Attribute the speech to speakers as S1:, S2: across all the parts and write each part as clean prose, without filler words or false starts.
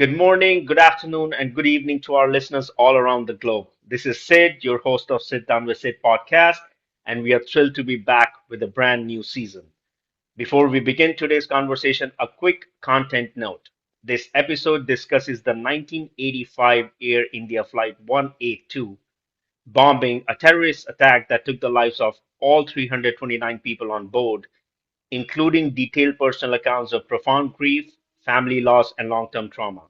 S1: Good morning, good afternoon, and good evening to our listeners all around the globe. This is Sid, your host of Sit Down with Sid podcast, and we are thrilled to be back with a brand new season. Before we begin today's conversation, a quick content note. This episode discusses the 1985 Air India Flight 182 bombing, a terrorist attack that took the lives of all 329 people on board, including detailed personal accounts of profound grief, family loss, and long term trauma.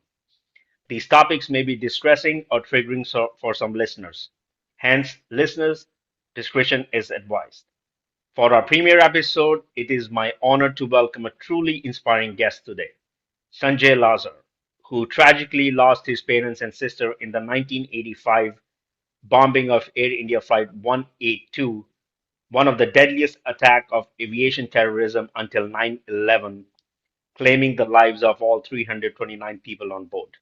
S1: These topics may be distressing or triggering for some listeners. Hence, listeners' discretion is advised. For our premiere episode, it is my honor to welcome a truly inspiring guest today, Sanjay Lazar, who tragically lost his parents and sister in the 1985 bombing of Air India Flight 182, one of the deadliest attacks of aviation terrorism until 9/11, claiming the lives of all 329 people on board.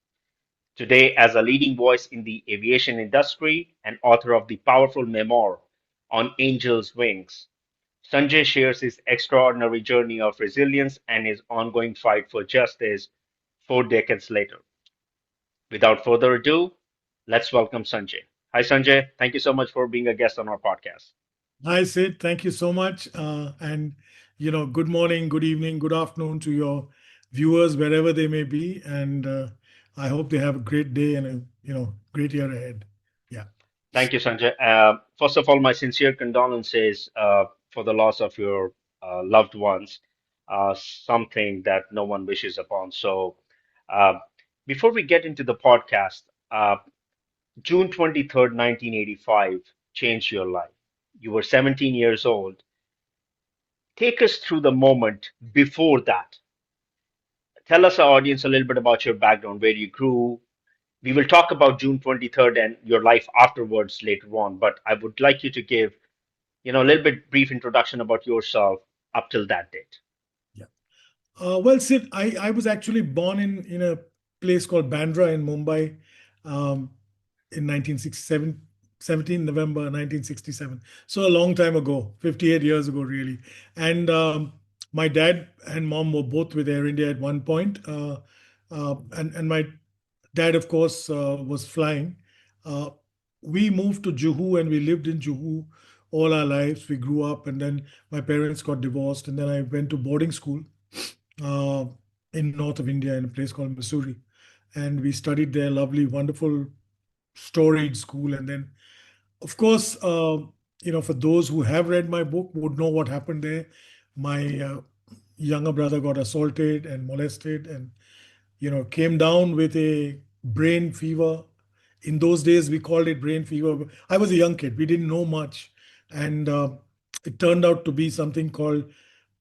S1: Today, as a leading voice in the aviation industry and author of the powerful memoir on Angel's Wings, Sanjay shares his extraordinary journey of resilience and his ongoing fight for justice 4 decades later. Without further ado, let's welcome Sanjay. Hi, Sanjay. Thank you so much for being a guest on our podcast.
S2: Hi, Sid. Thank you so much. Good morning, good evening, good afternoon to your viewers wherever they may be. And I hope they have a great day and a great year ahead. Yeah.
S1: Thank you, Sanjay. First of all, my sincere condolences for the loss of your loved ones, something that no one wishes upon. Uh, Before we get into the podcast, June 23rd, 1985 changed your life. You were 17 years old. Take us through the moment before that. Tell us, our audience, a little bit about your background, where you grew. We will talk about June 23rd and your life afterwards later on, but I would like you to give a little bit brief introduction about yourself up till that date.
S2: Yeah. Well, Sid, I was actually born in a place called Bandra in Mumbai um, in 1967, 17 November 1967. So a long time ago, 58 years ago, really. And my dad and mom were both with Air India at one point. And my dad, of course, was flying. Uh, we moved to Juhu and we lived in Juhu all our lives. We grew up, and then my parents got divorced, and then I went to boarding school uh, in north of India in a place called Missouri, and we studied there. Lovely, wonderful, storied school. And then, of course, for those who have read my book would know what happened there. My younger brother got assaulted and molested, and came down with a brain fever. In those days, we called it brain fever. I was a young kid. We didn't know much. And it turned out to be something called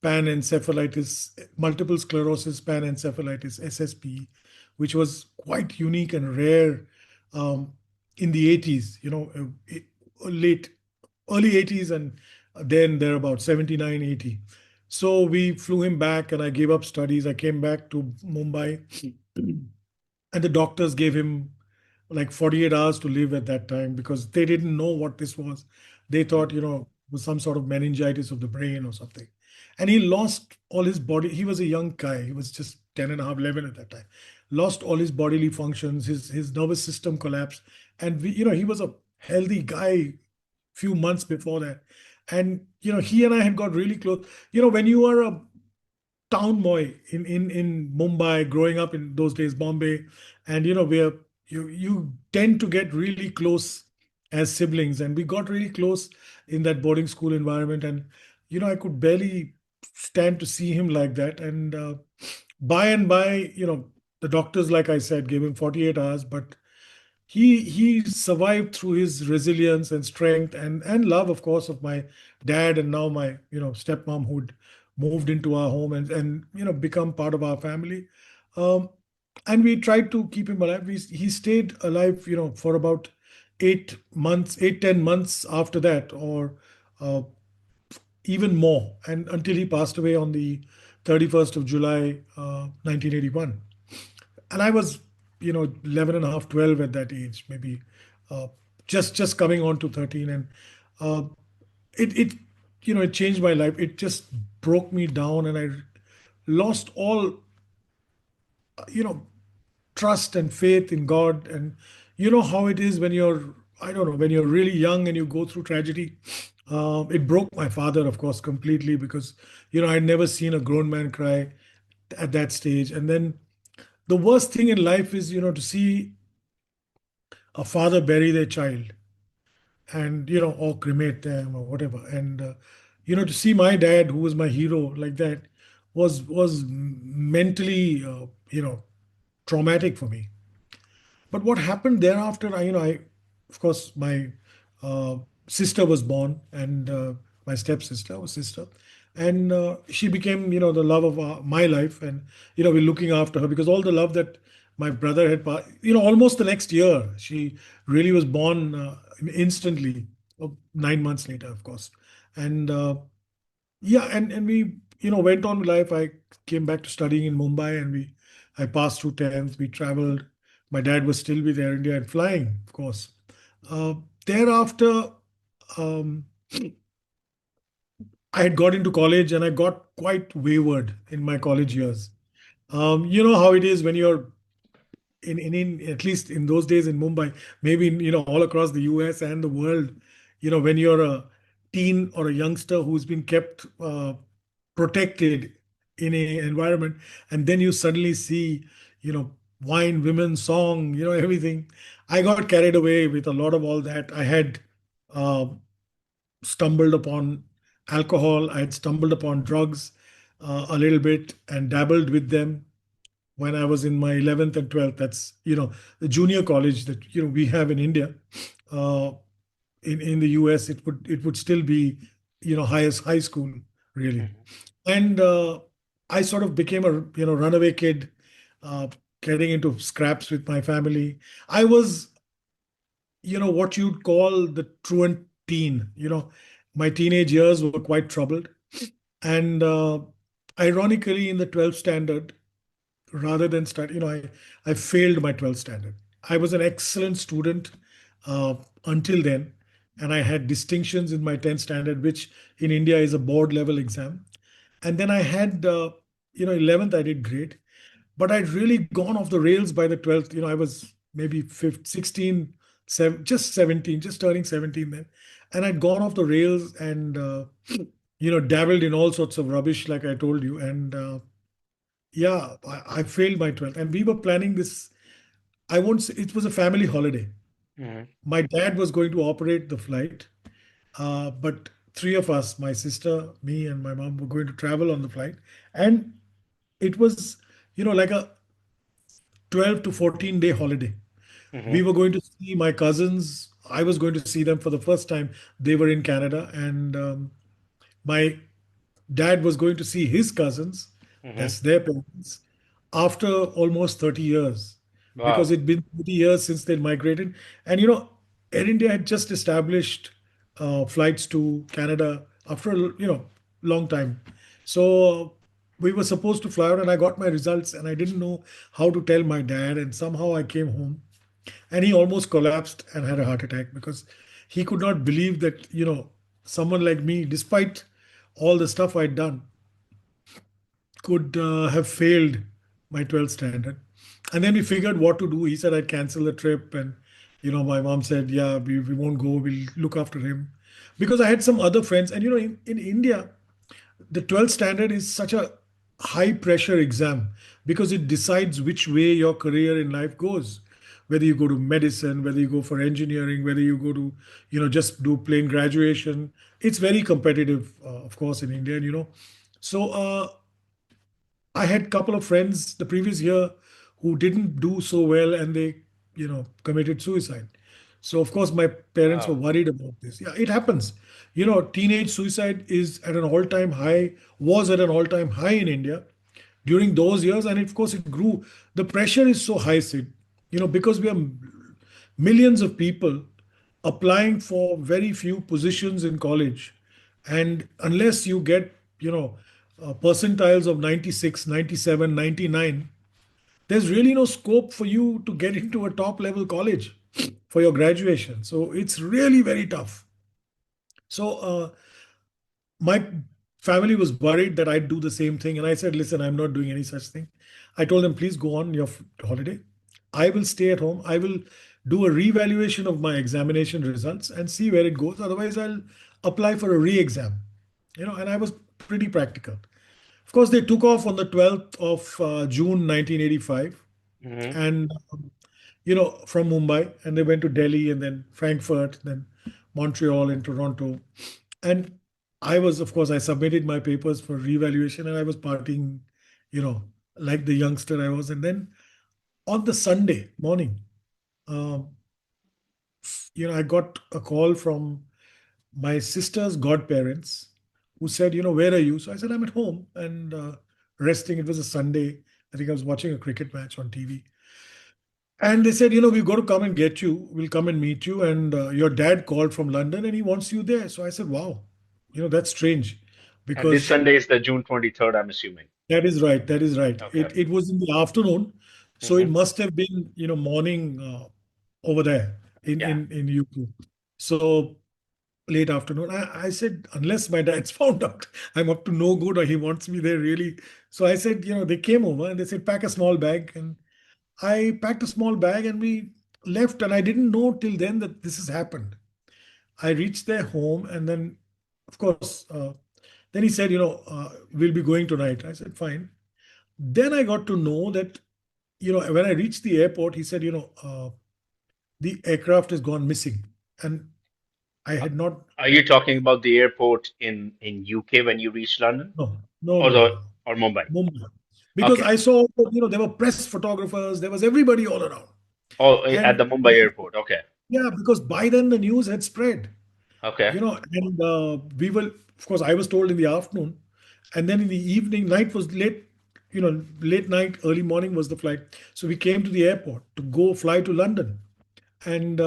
S2: panencephalitis, multiple sclerosis panencephalitis, SSP, which was quite unique and rare um, in the 80s, late, early 80s, and then there about 79, 80. So we flew him back and I gave up studies. I came back to Mumbai and the doctors gave him like 48 hours to live at that time because they didn't know what this was. They thought, it was some sort of meningitis of the brain or something. And he lost all his body. He was a young guy. He was just 10 and a half, 11 at that time. Lost all his bodily functions. His nervous system collapsed. And he was a healthy guy few months before that. And, he and I had got really close. When you are a town boy in Mumbai, growing up in those days, Bombay, and where you tend to get really close as siblings, and we got really close in that boarding school environment, and I could barely stand to see him like that, and by and by, the doctors, like I said, gave him 48 hours, but he survived through his resilience and strength and love, of course, of my dad and now my stepmom who'd moved into our home and become part of our family. um, and we tried to keep him alive. He stayed alive for about 8 months, 8-10 months after that, or uh, even more, and until he passed away on the 31st of July 1981. And I was, 11 and a half, 12 at that age, maybe uh, just coming on to 13. And uh, it it changed my life. It just broke me down, and I lost all, you know, trust and faith in God. And you know how it is when you're, I don't know, when you're really young and you go through tragedy. It broke my father, of course, completely, because I'd never seen a grown man cry at that stage. And then the worst thing in life is, to see a father bury their child, and or cremate them or whatever. And to see my dad, who was my hero, like that, was mentally traumatic for me. But what happened thereafter, of course, my uh, sister was born, and my stepsister was sister, and she became, the love of my life. And we're looking after her, because all the love that my brother had, almost the next year, she really was born instantly, 9 months later, of course. And yeah, and we went on with life. I came back to studying in Mumbai, and I passed through 10th. We traveled. My dad was still with Air India and flying, of course. Uh, Thereafter, um, I had got into college, and I got quite wayward in my college years. You know how it is when you're in at least in those days in Mumbai, maybe all across the US and the world, when you're a teen or a youngster who's been kept protected in a environment, and then you suddenly see, wine, women, song, everything. I got carried away with a lot of all that. I had uh, stumbled upon alcohol. I had stumbled upon drugs a little bit and dabbled with them when I was in my 11th and 12th. That's, the junior college that, we have in India. Uh, in the US, it would still be, highest high school, really.
S1: Mhm.
S2: And I sort of became a, runaway kid, uh, getting into scraps with my family. I was, what you'd call the truant teen. My teenage years were quite troubled. And ironically, in the 12th standard, rather than study, I failed my 12th standard. I was an excellent student uh, until then, and I had distinctions in my 10th standard, which in India is a board level exam. And then I had, 11th, I did great, but I'd really gone off the rails by the 12th. I was maybe 15, 16, just 17, just turning 17 then. And I'd gone off the rails and, dabbled in all sorts of rubbish, like I told you. And yeah, I failed my 12th. And we were planning this. I won't say it was a family holiday.
S1: Mhm.
S2: My dad was going to operate the flight, but three of us, my sister, me, and my mom, were going to travel on the flight. And it was, like a 12 to 14-day holiday. We
S1: Mhm.
S2: were going to see my cousins. I was going to see them for the first time. They were in Canada. And my dad was going to see his cousins,
S1: Mhm.
S2: that's their parents, after almost 30 years, because
S1: Wow.
S2: it'd been 30 years since they'd migrated. And Air India had just established flights to Canada after a long time. So we were supposed to fly out, and I got my results, and I didn't know how to tell my dad. And somehow I came home, and he almost collapsed and had a heart attack, because he could not believe that someone like me, despite all the stuff I'd done, could have failed my 12th standard. And then we figured what to do. He said I'd cancel the trip. And, my mom said, yeah, we won't go. We'll look after him. Because I had some other friends. And, in India, the 12th standard is such a high pressure exam, because it decides which way your career in life goes. Whether you go to medicine, whether you go for engineering, whether you go to, just do plain graduation. It's very competitive, of course, in India. And, so I had a couple of friends the previous year who didn't do so well, and they, committed suicide. So of course my parents were
S1: Wow.
S2: worried about this. Yeah, it happens. Teenage suicide is at an all-time high, was at an all-time high in India during those years, and of course it grew. The pressure is so high, Sid, because we are millions of people applying for very few positions in college. And unless you get, percentiles of 96, 97, 99, there's really no scope for you to get into a top level college for your graduation. So it's really very tough. So my family was worried that I'd do the same thing. And I said, listen, I'm not doing any such thing. I told them, please go on your holiday. I will stay at home. I will do a revaluation of my examination results and see where it goes. Otherwise, I'll apply for a re-exam. And I was pretty practical. Of course, they took off on the 12th of June 1985,
S1: Hmm.
S2: and from Mumbai, and they went to Delhi and then Frankfurt, then Montreal and Toronto. And I was, of course, I submitted my papers for revaluation, and I was partying, you know, like the youngster I was. And then on the Sunday morning, um, I got a call from my sister's godparents who said, where are you? So I said, I'm at home and resting. It was a Sunday. I think I was watching a cricket match on TV. And they said, we've got to come and get you. We'll come and meet you. And your dad called from London and he wants you there. So I said, wow, that's strange
S1: And this
S2: because
S1: Sunday is the June 23rd, I'm assuming.
S2: that is right. That is right.
S1: Okay.
S2: It was in the afternoon. So it
S1: Hmm.
S2: must have been, morning over there
S1: Yeah.
S2: in UK. So late afternoon. I said, unless my dad's found out, I'm up to no good or he wants me there really. So I said, they came over and they said, pack a small bag. And I packed a small bag and we left. And I didn't know till then that this has happened. I reached their home and then, of course, then he said, we'll be going tonight. I said, fine. Then I got to know that, when I reached the airport, he said, the aircraft has gone missing. And I
S1: Uh,
S2: had not,
S1: Are you talking about the airport in UK when you reach London,
S2: no, no,
S1: or
S2: no, no,
S1: the
S2: no.
S1: or Mumbai?
S2: Mumbai. Because
S1: Okay.
S2: I saw, there were press photographers, there was everybody all around.
S1: Oh, at
S2: And
S1: the Mumbai airport. Okay.
S2: yeah, because by then the news had spread,
S1: Okay.
S2: and we were, of course, I was told in the afternoon. And then in the evening, night was late, late night, early morning was the flight. So we came to the airport to go fly to London. And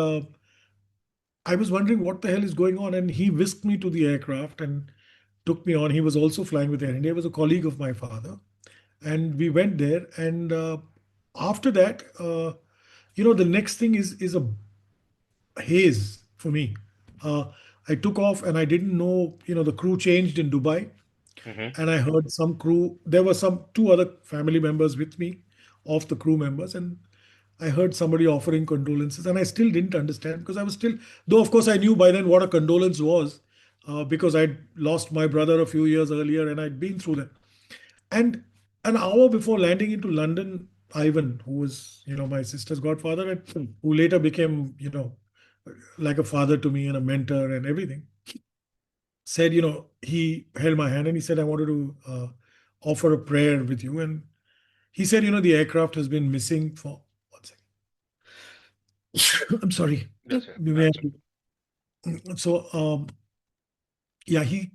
S2: I was wondering what the hell is going on. And he whisked me to the aircraft and took me on. He was also flying with Air India. He was a colleague of my father. And we went there. And after that, the next thing is a haze for me. Uh, I took off and I didn't know, the crew changed in Dubai.
S1: Hmm.
S2: And I heard some crew, there were some two other family members with me of the crew members. And I heard somebody offering condolences. And I still didn't understand because I was still, though, of course, I knew by then what a condolence was because I'd lost my brother a few years earlier and I'd been through that. And an hour before landing into London, Ivan, who was, my sister's godfather and who later became, like a father to me and a mentor and everything, said, he held my hand and he said, I wanted to offer a prayer with you. And he said, the aircraft has been missing for 1 second. I'm sorry.
S1: That's it.
S2: You may
S1: That's it.
S2: have So, yeah, he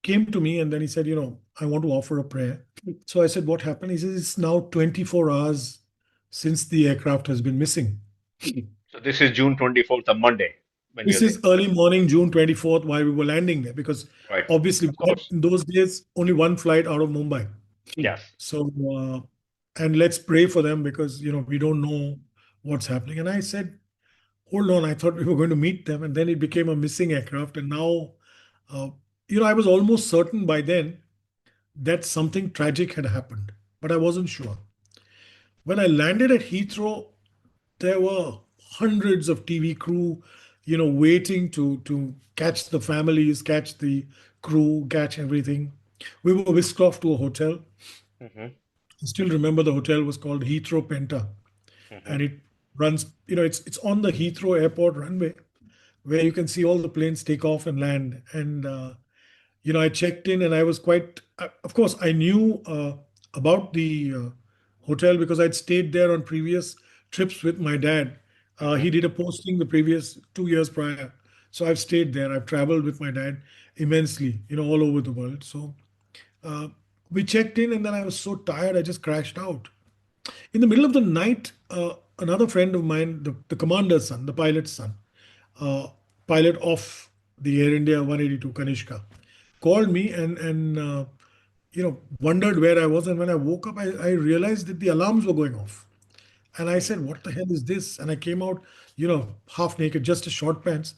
S2: came to me and then he said, I want to offer a prayer. So I said, what happened? He says, it's now 24 hours since the aircraft has been missing.
S1: So this is June 24th, a Monday, when you're
S2: This
S1: there.
S2: is early morning, June 24th, while we were landing there, because
S1: Right.
S2: obviously
S1: Of
S2: we had
S1: course.
S2: in those days only one flight out of Mumbai.
S1: Yes.
S2: So, and let's pray for them because, we don't know what's happening. And I said, hold on, I thought we were going to meet them. And then it became a missing aircraft. And now, uh, I was almost certain by then that something tragic had happened, but I wasn't sure. When I landed at Heathrow, there were hundreds of TV crew, waiting to catch the families, catch the crew, catch everything. We were whisked off to a hotel.
S1: Hmm.
S2: I still remember the hotel was called Heathrow Penta,
S1: Hmm.
S2: and it runs. It's on the Heathrow Airport runway where you can see all the planes take off and land. And I checked in, and I was quite. Of course, I knew about the hotel because I'd stayed there on previous trips with my dad. He
S1: Hmm.
S2: did a posting the previous 2 years prior, so I've stayed there. I've traveled with my dad immensely, all over the world. So uh, we checked in, and then I was so tired, I just crashed out. In the middle of the night, another friend of mine, the commander's son, the pilot's son, uh, pilot of the Air India 182 Kanishka, called me and wondered where I was. And when I woke up, I realized that the alarms were going off. And I said, "What the hell is this?" And I came out, half naked, just a short pants.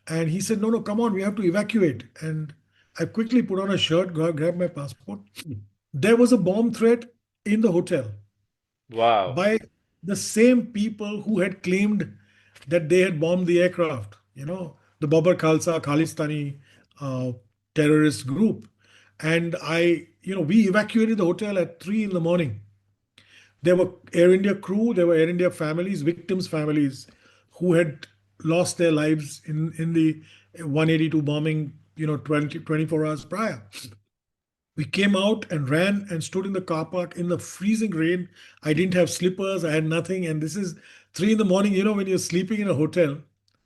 S2: And he said, "No, no, come on, we have to evacuate." And I quickly put on a shirt, grabbed my passport. There was a bomb threat in the hotel
S1: Wow.
S2: by the same people who had claimed that they had bombed the aircraft, the Babar Khalsa Khalistani uh, terrorist group. And we evacuated the hotel at 3 in the morning. There were Air India crew, there were Air India families, victims' families who had lost their lives in the 182 bombing, 24 hours prior. We came out and ran and stood in the car park in the freezing rain. I didn't have slippers, I had nothing. And this is 3 in the morning. When you're sleeping in a hotel,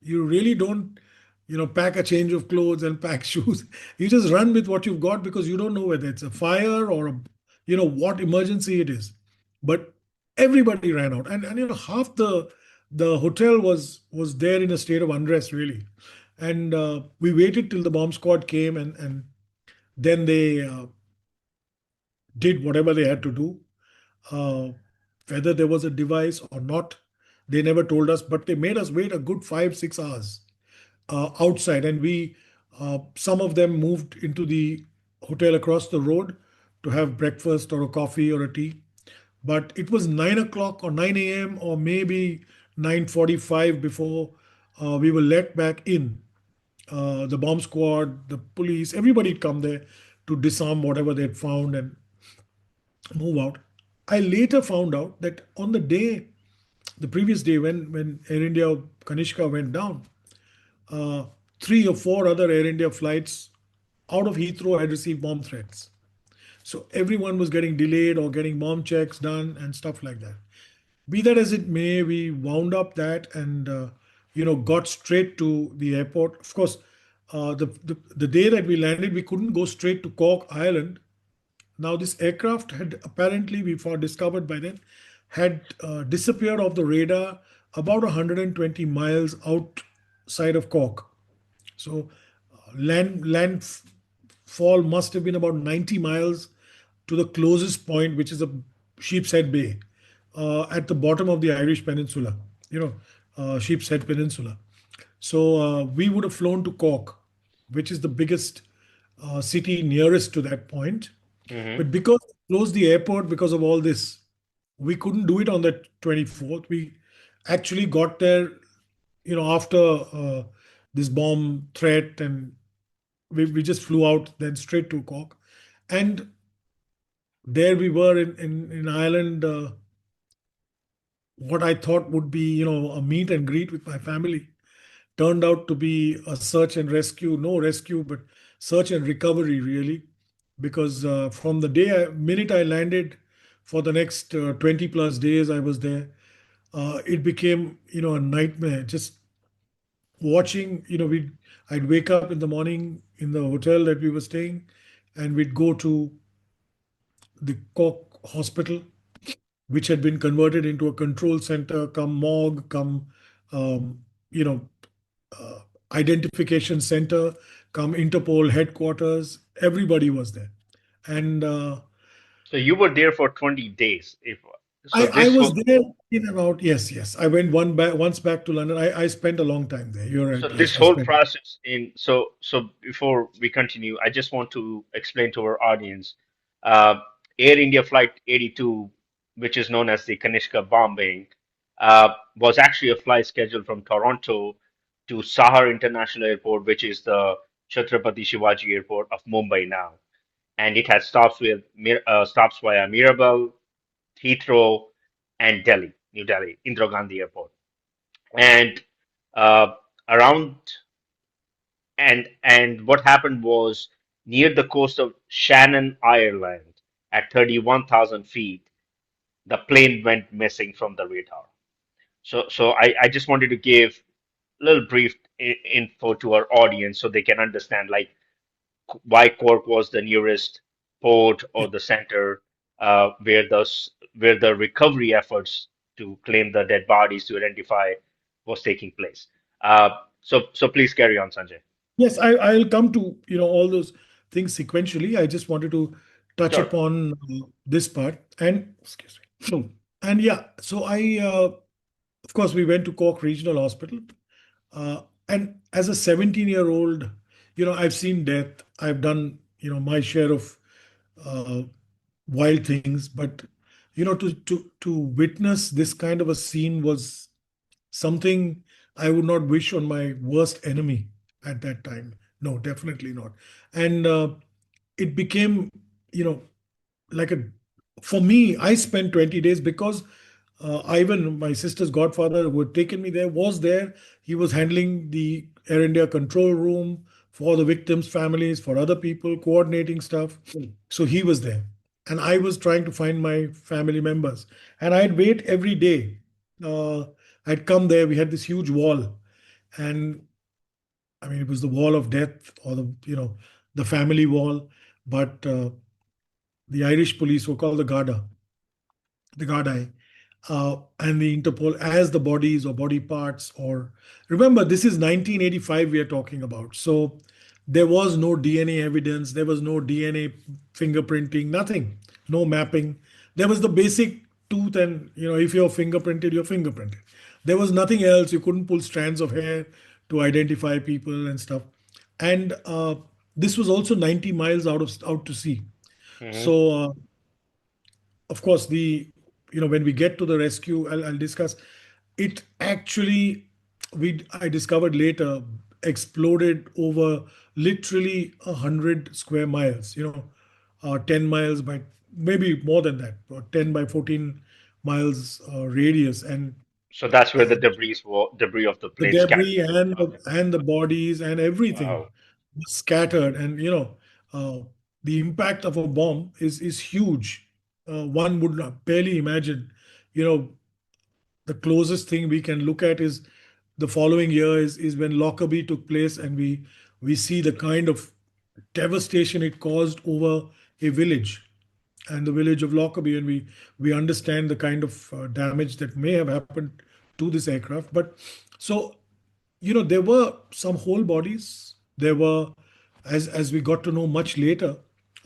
S2: you really don't, pack a change of clothes and pack shoes. You just run with what you've got because you don't know whether it's a fire or what emergency it is. But everybody ran out. And half the hotel was there in a state of unrest, really. And we waited till the bomb squad came, and then they did whatever they had to do. Uh, Whether there was a device or not, they never told us, but they made us wait a good 5, 6 hours outside. And some of them moved into the hotel across the road to have breakfast or a coffee or a tea. But it was 9 o'clock or 9 a.m. or maybe 9:45 before we were let back in. The bomb squad, the police, everybody had come there to disarm whatever they had found and move out. I later found out that on the previous day, when Air India Kanishka went down, uh, three or four other Air India flights out of Heathrow had received bomb threats. So everyone was getting delayed or getting bomb checks done and stuff like that. Be that as it may, we wound up that and got straight to the airport. Of course, the day that we landed, we couldn't go straight to Cork, Ireland. Now, this aircraft had apparently, we found discovered by then, had disappeared off the radar about 120 miles outside of Cork. So, landfall must have been about 90 miles to the closest point, which is a Sheep's Head Bay, at the bottom of the Irish Peninsula. Sheep's Head Peninsula. So we would have flown to Cork, which is the biggest city nearest to that point.
S1: Hmm.
S2: But because they closed the airport because of all this, we couldn't do it on the 24th. We actually got there, after this bomb threat, and we just flew out then straight to Cork. And there we were in Ireland, what I thought would be, a meet and greet with my family turned out to be a search and rescue, no rescue, but search and recovery, really. Because from the minute I landed, for the next 20 plus days I was there, it became, a nightmare. Just watching, I'd wake up in the morning in the hotel that we were staying, and we'd go to the Cork hospital, which had been converted into a control center, come morgue, come, um, you know, uh, identification center, come Interpol headquarters. Everybody was there. And
S1: So you were there for 20 days. If so,
S2: I
S1: this
S2: was
S1: whole
S2: there in about, yes, yes. I went once back to London. I spent a long time there. You're
S1: so
S2: right.
S1: this
S2: Yes, I
S1: whole
S2: spent.
S1: process in so before we continue, I just want to explain to our audience, uh, Air India Flight 82, which is known as the Kanishka Bombing, was actually a flight scheduled from Toronto to Sahar International Airport, which is the Chhatrapati Shivaji Airport of Mumbai now, and it had stops via Mirabel, Heathrow, and Delhi, New Delhi, Indira Gandhi Airport. And around and what happened was near the coast of Shannon, Ireland, at 31,000 feet, the plane went missing from the radar. So I just wanted to give a little brief info to our audience so they can understand like why Cork was the nearest port or the center where the recovery efforts to claim the dead bodies to identify was taking place. So please carry on, Sanjay.
S2: Yes, I'll come to all those things sequentially. I just wanted to touch
S1: Sure.
S2: upon this part. And excuse me. And yeah, so of course, we went to Cork Regional Hospital. And as a 17-year-old, I've seen death. I've done, my share of uh, wild things. But To witness this kind of a scene was something I would not wish on my worst enemy at that time. No, definitely not. And it became, you know, like a for me, I spent 20 days because Ivan, my sister's godfather, who had taken me there, was there. He was handling the Air India control room for the victims' families, for other people, coordinating stuff. So he was there. And I was trying to find my family members. And I'd wait every day. Uh, I'd come there. We had this huge wall. And I mean, it was the wall of death or the family wall. But the Irish police were called the Gardaí, and the Interpol as the bodies or body parts. Or remember, this is 1985 we are talking about. So there was no DNA evidence, there was no DNA fingerprinting, nothing, no mapping. There was the basic tooth, and if you're fingerprinted, you're fingerprinted. There was nothing else. You couldn't pull strands of hair to identify people and stuff. And this was also 90 miles out to sea.
S1: Hmm.
S2: So of course, when we get to the rescue, I'll discuss. It actually, we I discovered later, exploded over literally 100 square miles. 10 miles by, maybe more than that, or 10 by 14 miles radius. And
S1: So that's where the
S2: uh,
S1: debris of the
S2: the
S1: plane
S2: debris
S1: scattered to.
S2: and
S1: Okay.
S2: the bodies and everything
S1: Wow.
S2: was scattered. And uh, the impact of a bomb is huge. One would not barely imagine. you know the closest thing we can look at is the following year, is when Lockerbie took place, and we see the kind of devastation it caused over a village, and the village of Lockerbie, and we understand the kind of damage that may have happened to this aircraft. But so, there were some whole bodies. There were, as we got to know much later,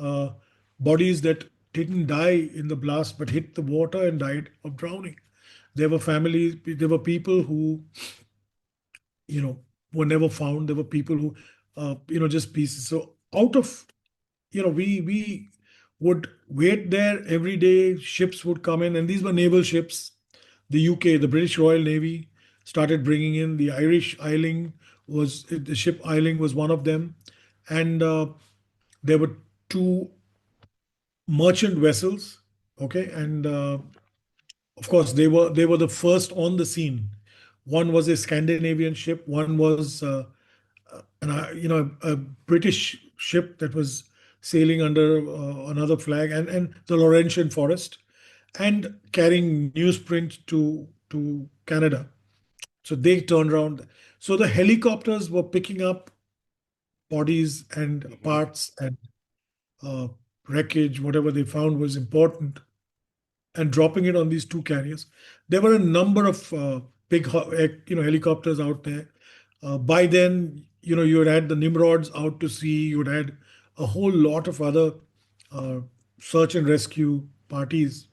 S2: uh, bodies that didn't die in the blast but hit the water and died of drowning. There were families. There were people who you know were never found. There were people who, just pieces. So out of, we would wait there every day. Ships would come in, and these were naval ships. The UK, the British Royal Navy, started bringing in. The Irish Isling was the ship Isling was one of them. And there were two merchant vessels. Okay, and of course they were the first on the scene. One was a Scandinavian ship. One was a British ship that was sailing under another flag, and the Laurentian Forest, and carrying newsprint to Canada. So they turned around. So the helicopters were picking up bodies and
S1: Hmm.
S2: parts and uh, wreckage, whatever they found was important, and dropping it on these two carriers. There were a number of helicopters out there. By then, you had the Nimrods out to sea. You had a whole lot of other uh, search and rescue parties.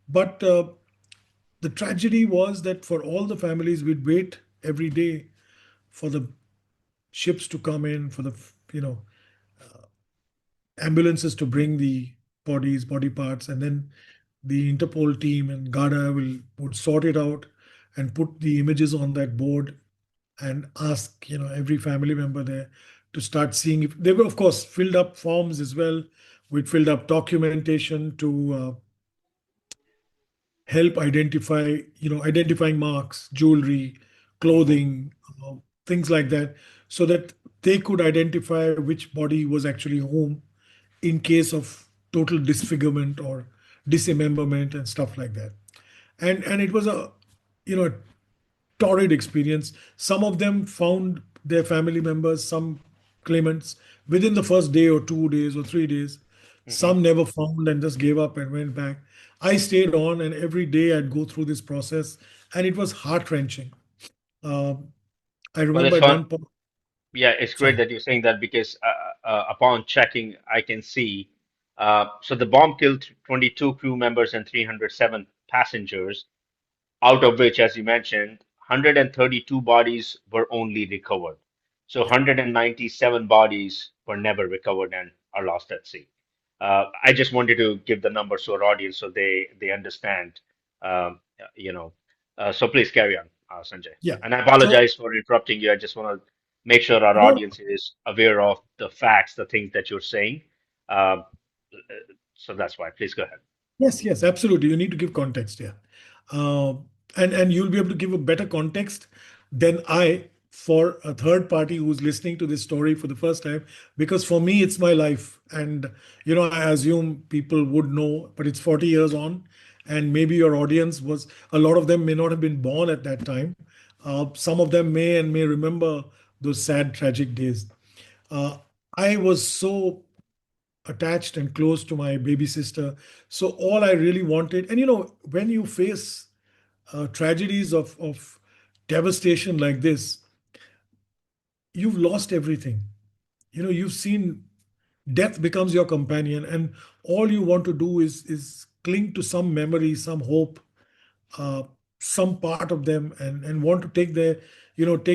S2: But the tragedy was that for all the families, we'd wait every day for the ships to come in, for the ambulances to bring the body parts, and then the Interpol team and Garda would sort it out and put the images on that board, and ask every family member there to start seeing if they were, of course, filled up forms as well. We'd filled up documentation to help identifying marks, jewelry,
S1: Hmm.
S2: clothing, things like that, so that they could identify which body was actually whom in case of total disfigurement or dismemberment and stuff like that. And it was a you know torrid experience. Some of them found their family members, some claimants, within the first day or 2 days or 3 days.
S1: Hmm.
S2: Some never found and just gave up and went back. I stayed on, and every day I'd go through this process, and it was heart wrenching. Um, I
S1: Well,
S2: remember
S1: it's
S2: at
S1: fun.
S2: one point.
S1: Yeah, it's great
S2: Sorry.
S1: that you're saying that because upon checking, I can see. So the bomb killed 22 crew members and 307 passengers, out of which, as you mentioned, 132 bodies were only recovered. So
S2: Yeah.
S1: 197 bodies were never recovered and are lost at sea. I just wanted to give the numbers to our audience so they understand. You know, so please carry on, Sanjay.
S2: Yeah.
S1: And I
S2: So
S1: apologize for interrupting you. I just want to make sure our
S2: no,
S1: audience is aware of the facts, the things that you're saying. Um, so that's why. Please go ahead.
S2: yes, yes, absolutely. You need to give context, yeah. And you'll be able to give a better context than I for a third party who's listening to this story for the first time. Because for me, it's my life, and I assume people would know, but it's 40 years on, and maybe your audience was a lot of them may not have been born at that time. Some of them may remember those sad, tragic days. Uh, I was so attached and close to my baby sister. So all I really wanted, and when you face tragedies of devastation like this, you've lost everything. You've seen death becomes your companion, and all you want to do is cling to some memory, some hope, uh, some part of them, and want to take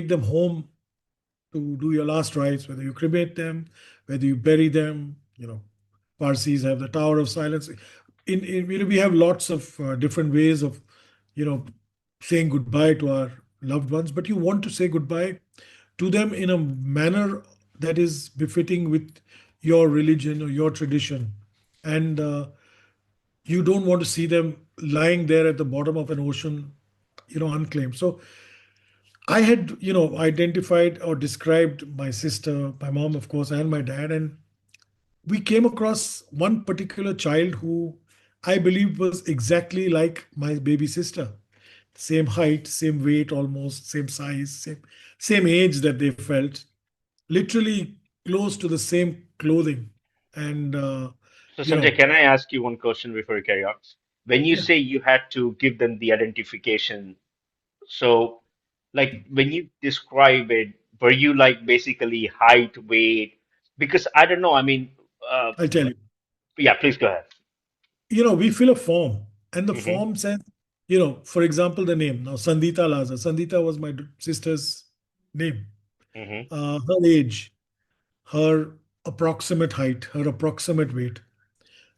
S2: them home to do your last rites, whether you cremate them, whether you bury them. Parsis have the Tower of Silence. We have lots of different ways of, you know, saying goodbye to our loved ones, but you want to say goodbye to them in a manner that is befitting with your religion or your tradition, and you don't want to see them lying there at the bottom of an ocean, unclaimed. So I had, identified or described my sister, my mom, of course, and my dad, and we came across one particular child who I believe was exactly like my baby sister. Same height, same weight, almost same size, same age that they felt, literally close to the same clothing, and
S1: So,
S2: you
S1: Sanjay,
S2: know,
S1: can I ask you one question before you carry on? When you
S2: yeah,
S1: say you had to give them the identification, so like when you describe it, were you like basically height, weight? Because I don't know. I mean, uh,
S2: I'll tell you.
S1: yeah, please go ahead.
S2: We fill a form, and the
S1: Hmm.
S2: form says, for example, the name. Now, Sandita Lazar. Sandita was my sister's name.
S1: Hmm.
S2: Her age, her approximate height, her approximate weight,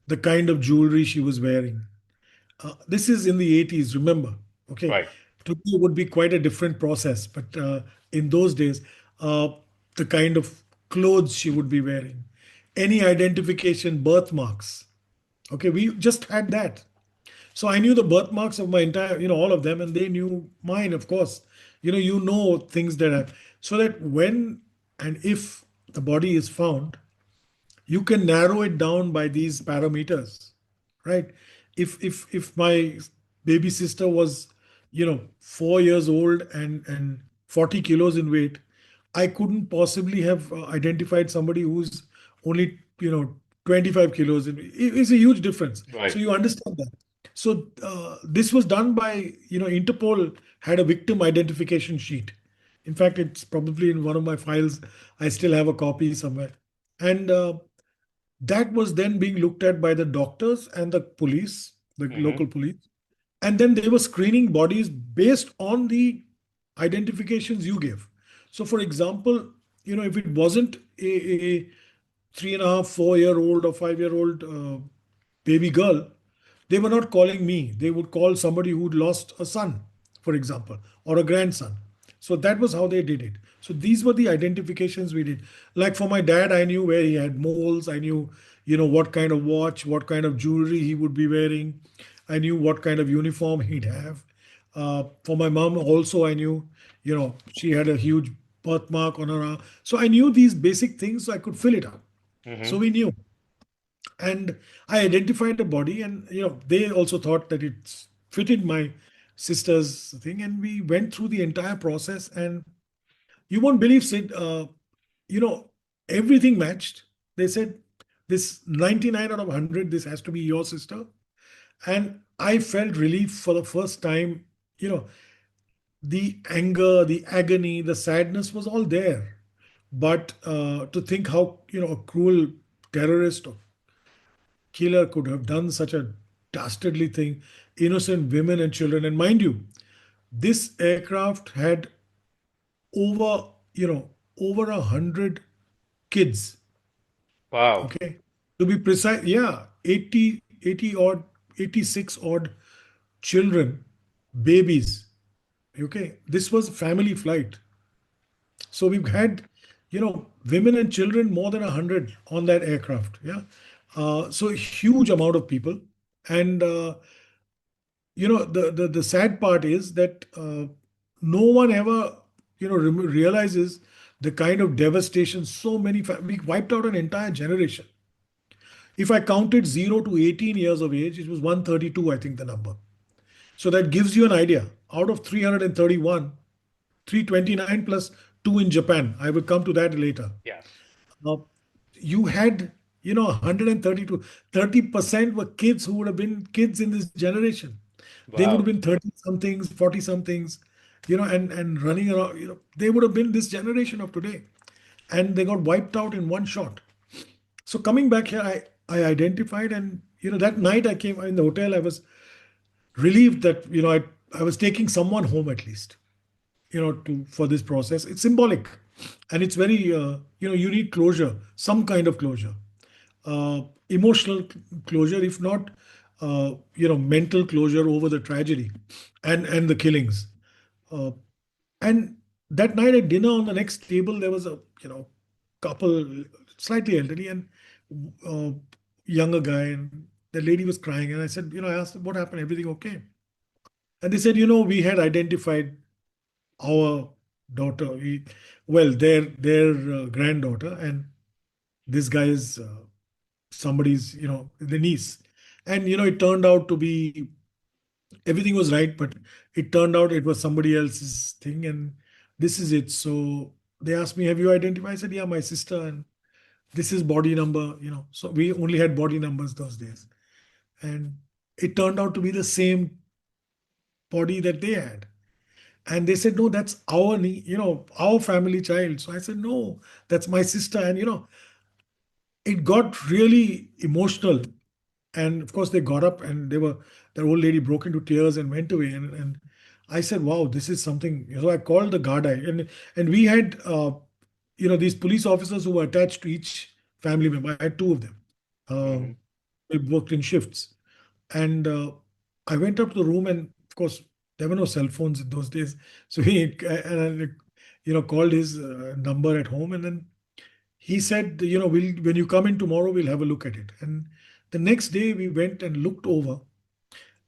S2: the kind of jewelry she was wearing. This is in the 80s, remember? Okay.
S1: Right.
S2: Today it would be quite a different process, but in those days, uh, the kind of clothes she would be wearing, any identification, birthmarks. Okay, we just had that. So I knew the birthmarks of my entire, all of them, and they knew mine, of course. Things that have, so that when and if the body is found, you can narrow it down by these parameters, right? If my baby sister was 4 years old and 40 kilos in weight, I couldn't possibly have identified somebody who's only 25 kilos it's a huge difference, so
S1: Right.
S2: you understand that. So this was done by Interpol had a victim identification sheet. In fact, it's probably in one of my files. I still have a copy somewhere, and that was then being looked at by the doctors and the police, the
S1: Hmm.
S2: local police. And then they were screening bodies based on the identifications you gave. So, for example, if it wasn't a 3.5, 4 year old or 5 year old baby girl, they were not calling me. They would call somebody who'd lost a son, for example, or a grandson. So that was how they did it. So these were the identifications we did. Like for my dad, I knew where he had moles. I knew, what kind of watch, what kind of jewelry he would be wearing. I knew what kind of uniform he'd have. For my mom, also, I knew, she had a huge birthmark on her arm. So I knew these basic things, so I could fill it up. So
S1: Hmm.
S2: we knew, and I identified the body, and they also thought that it fitted my sister's thing, and we went through the entire process, and you won't believe, Sid, you know everything matched. They said this 99 out of 100, this has to be your sister. And I felt relief for the first time. The anger, the agony, the sadness was all there, but to think how a cruel terrorist or killer could have done such a dastardly thing, innocent women and children. And mind you, this aircraft had over, over 100 kids.
S1: Wow.
S2: Okay. To be precise, yeah, 80 odd, 86 odd children, babies. Okay, this was family flight. So we've had, women and children more than 100 on that aircraft. Yeah. So a huge amount of people. And, the sad part is that no one ever, realizes the kind of devastation so many, we wiped out an entire generation. If I counted 0 to 18 years of age, it was 132, I think, the number. So that gives you an idea. Out of 331, 329 plus 2 in Japan. I will come to that later.
S1: Yes.
S2: Uh, you had, 132, 30% were kids who would have been kids in this generation. They would have
S1: Wow.
S2: been 30 somethings, 40 somethings, and running around, they would have been this generation of today. And they got wiped out in one shot. So coming back here, I identified, and that night I came in the hotel. I was relieved that I was taking someone home at least, to for this process. It's symbolic, and it's very you need closure, some kind of closure, emotional closure, if not mental closure over the tragedy and the killings. Uh, and that night at dinner on the next table, there was a couple, slightly elderly and uh, younger guy, and the lady was crying. And I said, I asked them, what happened? Everything okay? And they said, we had identified our daughter, well, their granddaughter, and this guy is somebody's, the niece. And it turned out to be everything was right, but it turned out it was somebody else's thing, and this is it. So they asked me, "Have you identified?" I said, "Yeah, my sister, and this is body number." So we only had body numbers those days, and it turned out to be the same body that they had. And they said, "No, that's our, our family child." So I said, "No, that's my sister." And it got really emotional. And of course, they got up, and that old lady broke into tears and went away. And I said, "Wow, this is something." So I called the guard, and we had, these police officers who were attached to each family member. I had two of them. Uh,
S1: Hmm.
S2: we worked in shifts. And I went up to the room, and of course, there were no cell phones in those days. So and I, called his number at home, and then he said, when you come in tomorrow, we'll have a look at it. And the next day, we went and looked over.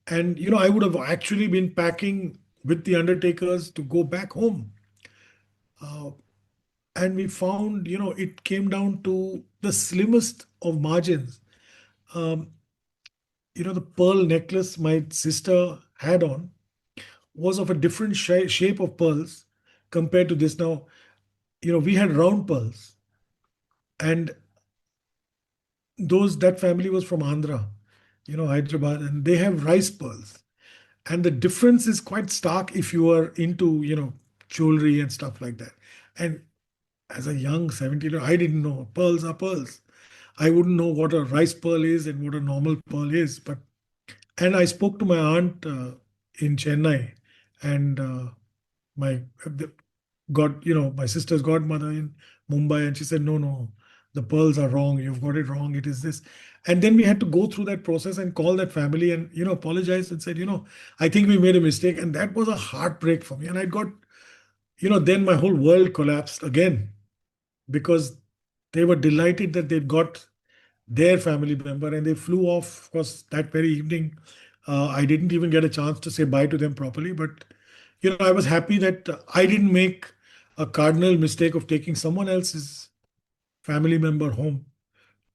S2: And, I would have actually been packing with the undertakers to go back home. Uh, and we found, it came down to the slimmest of margins. Um, the pearl necklace my sister had on was of a different shape of pearls compared to this. Now, we had round pearls, and that family was from Andhra, Hyderabad, and they have rice pearls. And the difference is quite stark if you are into, jewelry and stuff like that. And as a young 17, I didn't know pearls are pearls. I wouldn't know what a rice pearl is and what a normal pearl is. And I spoke to my aunt in Chennai, and my my sister's godmother in Mumbai, and she said, "No, no, the pearls are wrong. You've got it wrong. It is this." And then we had to go through that process and call that family and apologize and said, "I think we made a mistake," and that was a heartbreak for me. And I got, then my whole world collapsed again because they were delighted that they'd got their family member, and they flew off, of course, that very evening. I didn't even get a chance to say bye to them properly, but I was happy that I didn't make a cardinal mistake of taking someone else's family member home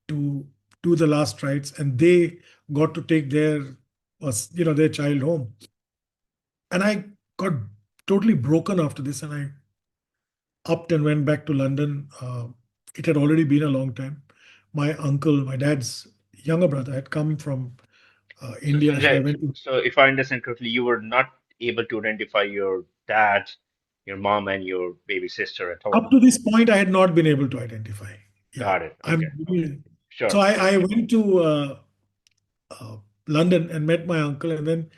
S2: to do the last rites, and they got to take their child home. And I got totally broken after this, and I upped and went back to London. It had already been a long time. My uncle, my dad's younger brother, had come from
S1: So
S2: India, so I
S1: Sanjay,
S2: went to.
S1: so if I understand correctly, you were not able to identify your dad, your mom, and your baby sister at home.
S2: Up to this point, I had not been able to identify. Yeah,
S1: Got it. Okay.
S2: I'm.
S1: Okay.
S2: So
S1: Sure.
S2: I went to uh, London and met my uncle, and then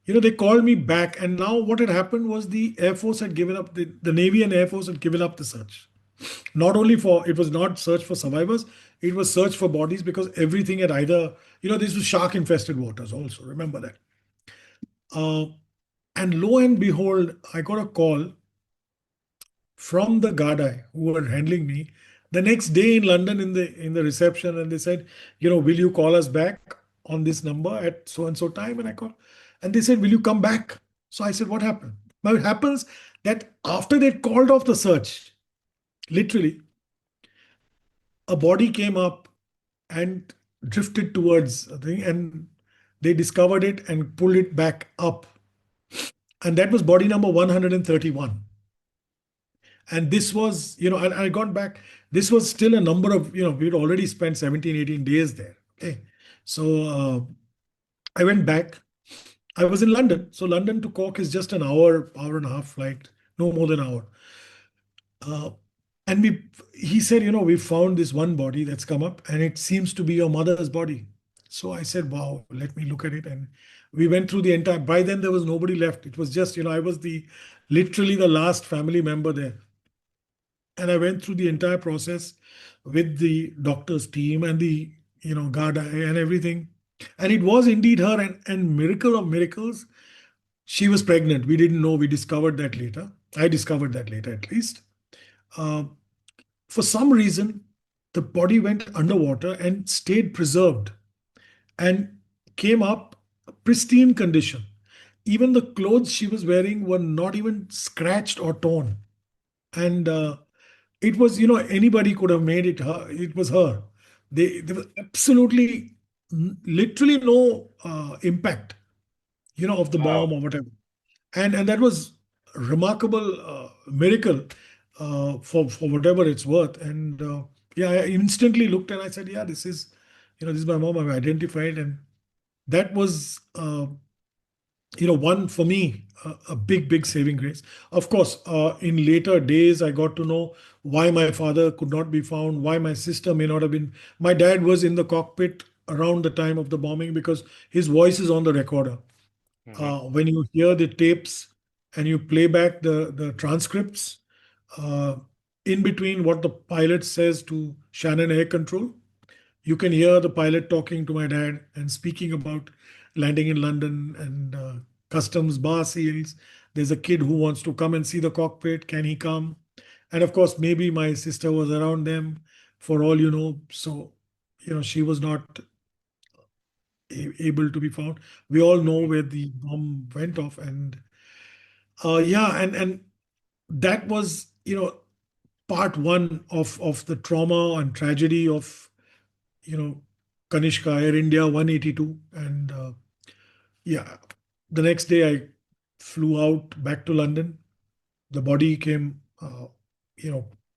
S2: they called me back. And now what had happened was the Air Force had given up, the Navy and Air Force had given up the search. Not only for, it was not search for survivors, it was search for bodies because everything had either, this was shark infested waters also, remember that. Uh, and lo and behold, I got a call from the guardai who were handling me the next day in London in the reception, and they said, will you call us back on this number at so and so time? And I called, and they said, will you come back? So I said, what happened? Now it happens that after they called off the search, literally, a body came up and drifted towards the thing, and they discovered it and pulled it back up, and that was body number 131. And this was, I got back, this was still a number of, we'd already spent 17, 18 days there. Okay. So I went back. I was in London. So London to Cork is just an hour, hour and a half flight, no more than an hour. Uh, and he said, we found this one body that's come up and it seems to be your mother's body. So I said, wow, let me look at it. And we went through the entire, by then there was nobody left. It was just, I was literally the last family member there. And I went through the entire process with the doctor's team and the guard and everything. And it was indeed her, and miracle of miracles, she was pregnant. We didn't know. We discovered that later. I discovered that later, at least. Uh, for some reason, the body went underwater and stayed preserved and came up pristine condition. Even the clothes she was wearing were not even scratched or torn. And it was, anybody could have made it her. It was her. There was absolutely, literally no impact, of the bomb
S1: Wow.
S2: or whatever. And that was a remarkable miracle for whatever it's worth. And yeah, I instantly looked and I said, yeah, this is my mom. I've identified, and that was one for me, a big saving grace. Of course, in later days I got to know why my father could not be found, why my sister may not have been. My dad was in the cockpit around the time of the bombing because his voice is on the recorder.
S1: Hmm.
S2: When you hear the tapes and you play back the transcripts, uh, in between what the pilot says to Shannon Air Control, you can hear the pilot talking to my dad and speaking about landing in London and customs bar seals. There's a kid who wants to come and see the cockpit. Can he come? And of course, maybe my sister was around them, for all you know. So, she was not able to be found. We all know where the bomb went off, and yeah, and that was, part one of the trauma and tragedy of, you know, Kanishka Air India 182. And yeah, the next day I flew out back to London. The body came,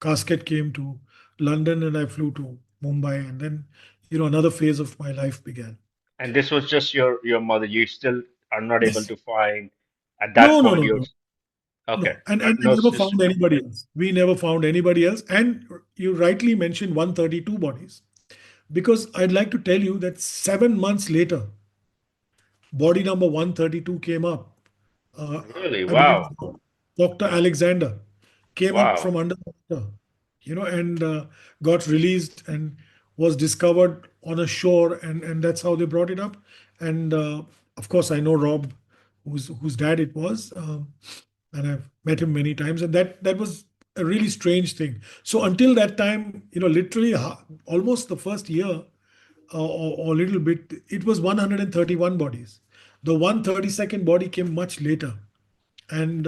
S2: casket came to London, and I flew to Mumbai. And then, another phase of my life began.
S1: And this was just your mother. You still are not able
S2: Yes.
S1: to find at that
S2: No, no,
S1: point
S2: no,
S1: you're
S2: no,
S1: okay.
S2: no. And I
S1: No
S2: never
S1: sister.
S2: found anybody else. We never found anybody else. And you rightly mentioned 132 bodies, because I'd like to tell you that 7 months later, body number 132 came up.
S1: Really?
S2: I believe
S1: Wow.
S2: Dr. Alexander came up
S1: Wow.
S2: from under the water, and got released and was discovered on a shore, and that's how they brought it up. And of course, I know Rob, whose dad it was, and I've met him many times, and that was a really strange thing. So until that time, literally almost the first year, or a little bit, it was 131 bodies. The 132nd body came much later, and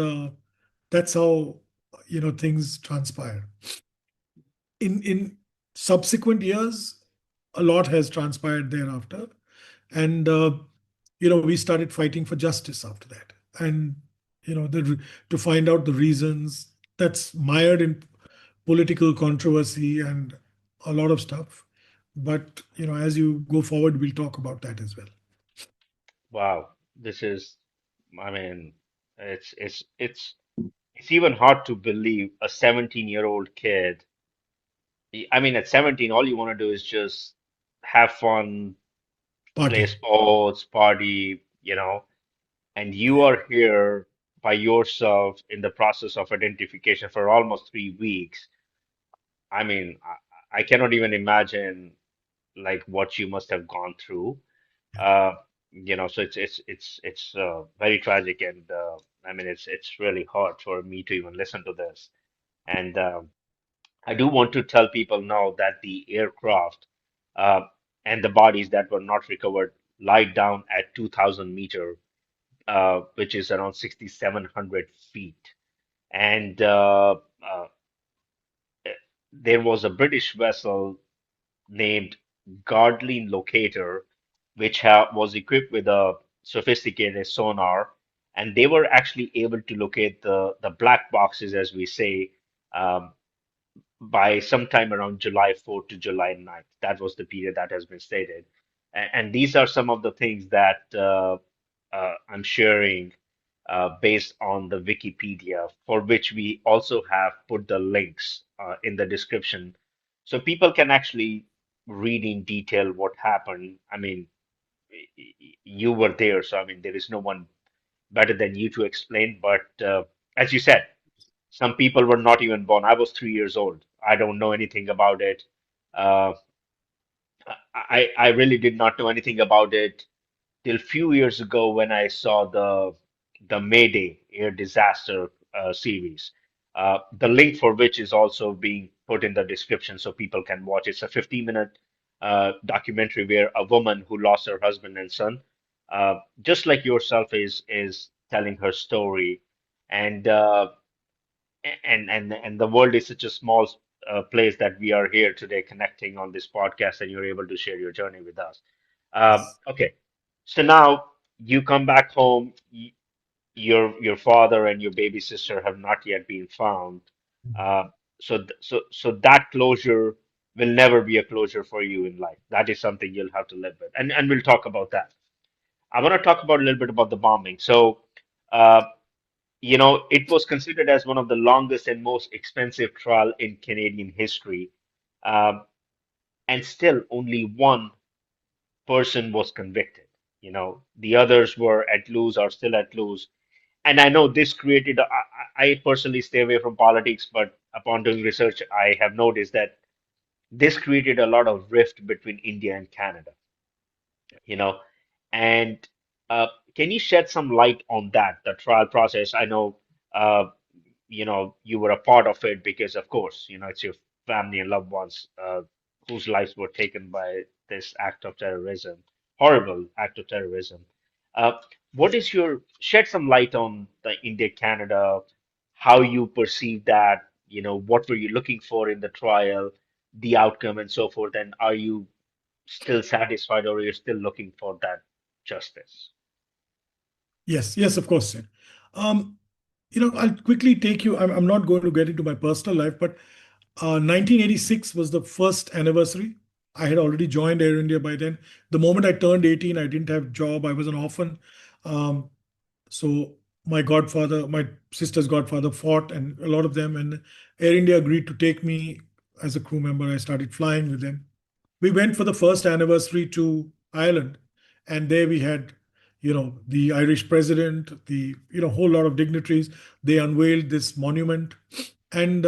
S2: that's how things transpire. In subsequent years, a lot has transpired thereafter, and we started fighting for justice after that, and to find out the reasons. That's mired in political controversy and a lot of stuff. But as you go forward, we'll talk about that as well.
S1: Wow. This is, I mean, it's even hard to believe a 17-year-old kid. I mean, at 17, all you want to do is just have fun, play
S2: Party.
S1: sports, party, and you are here by yourself in the process of identification for almost 3 weeks. I mean, I cannot even imagine like what you must have gone through. Uh, so it's very tragic, and I mean, it's really hard for me to even listen to this. And I do want to tell people now that the aircraft uh, and the bodies that were not recovered lie down at 2,000 meter, which is around 6,700 feet. And there was a British vessel named Gardlin Locator, which was equipped with a sophisticated sonar, and they were actually able to locate the black boxes, as we say, um, by sometime around July 4th to July 9th. That was the period that has been stated. And these are some of the things that I'm sharing based on the Wikipedia, for which we also have put the links in the description. So people can actually read in detail what happened. I mean, you were there, so I mean, there is no one better than you to explain. But as you said, some people were not even born. I was 3 years old. I don't know anything about it. Uh, I really did not know anything about it till few years ago when I saw the Mayday air disaster series. The link for which is also being put in the description so people can watch. It's a 50-minute documentary where a woman who lost her husband and son, just like yourself, is telling her story, and and the world is such a small place that we are here today connecting on this podcast, and you're able to share your journey with us.
S2: Yes.
S1: Okay, so now you come back home. Your father and your baby sister have not yet been found. Uh, so that closure will never be a closure for you in life. That is something you'll have to live with, and we'll talk about that. I want to talk about a little bit about the bombing. So. Uh, it was considered as one of the longest and most expensive trial in Canadian history. Um, and still only one person was convicted. The others were at loose or still at loose. And I know this created, I personally stay away from politics, but upon doing research, I have noticed that this created a lot of rift between India and Canada, you know. And uh, can you shed some light on that, the trial process? I know uh, you were a part of it because of course it's your family and loved ones whose lives were taken by this act of terrorism, horrible act of terrorism. uh, what is your shed some light on the India Canada, how you perceive that, what were you looking for in the trial, the outcome and so forth, and are you still satisfied or you're still looking for that justice?
S2: Yes, yes, of course, sir. Um, I'll quickly take you. I'm not going to get into my personal life, but 1986 was the first anniversary. I had already joined Air India by then. The moment I turned 18, I didn't have job. I was an orphan. Um, so my sister's godfather fought, and a lot of them, and Air India agreed to take me as a crew member. I started flying with them. We went for the first anniversary to Ireland, and there we had, the Irish president, the whole lot of dignitaries. They unveiled this monument, and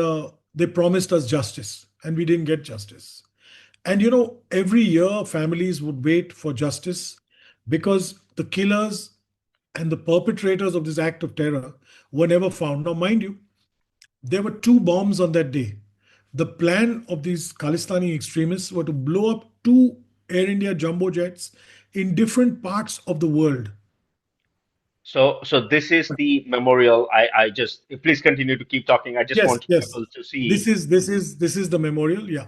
S2: they promised us justice, and we didn't get justice. And every year families would wait for justice because the killers and the perpetrators of this act of terror were never found. Now, mind you, there were two bombs on that day. The plan of these Khalistani extremists were to blow up two Air India jumbo jets in different parts of the world.
S1: So this is the memorial. I just please continue to keep talking. I just
S2: Yes,
S1: want
S2: yes.
S1: people to
S2: This
S1: see
S2: is this is this is the memorial. Yeah.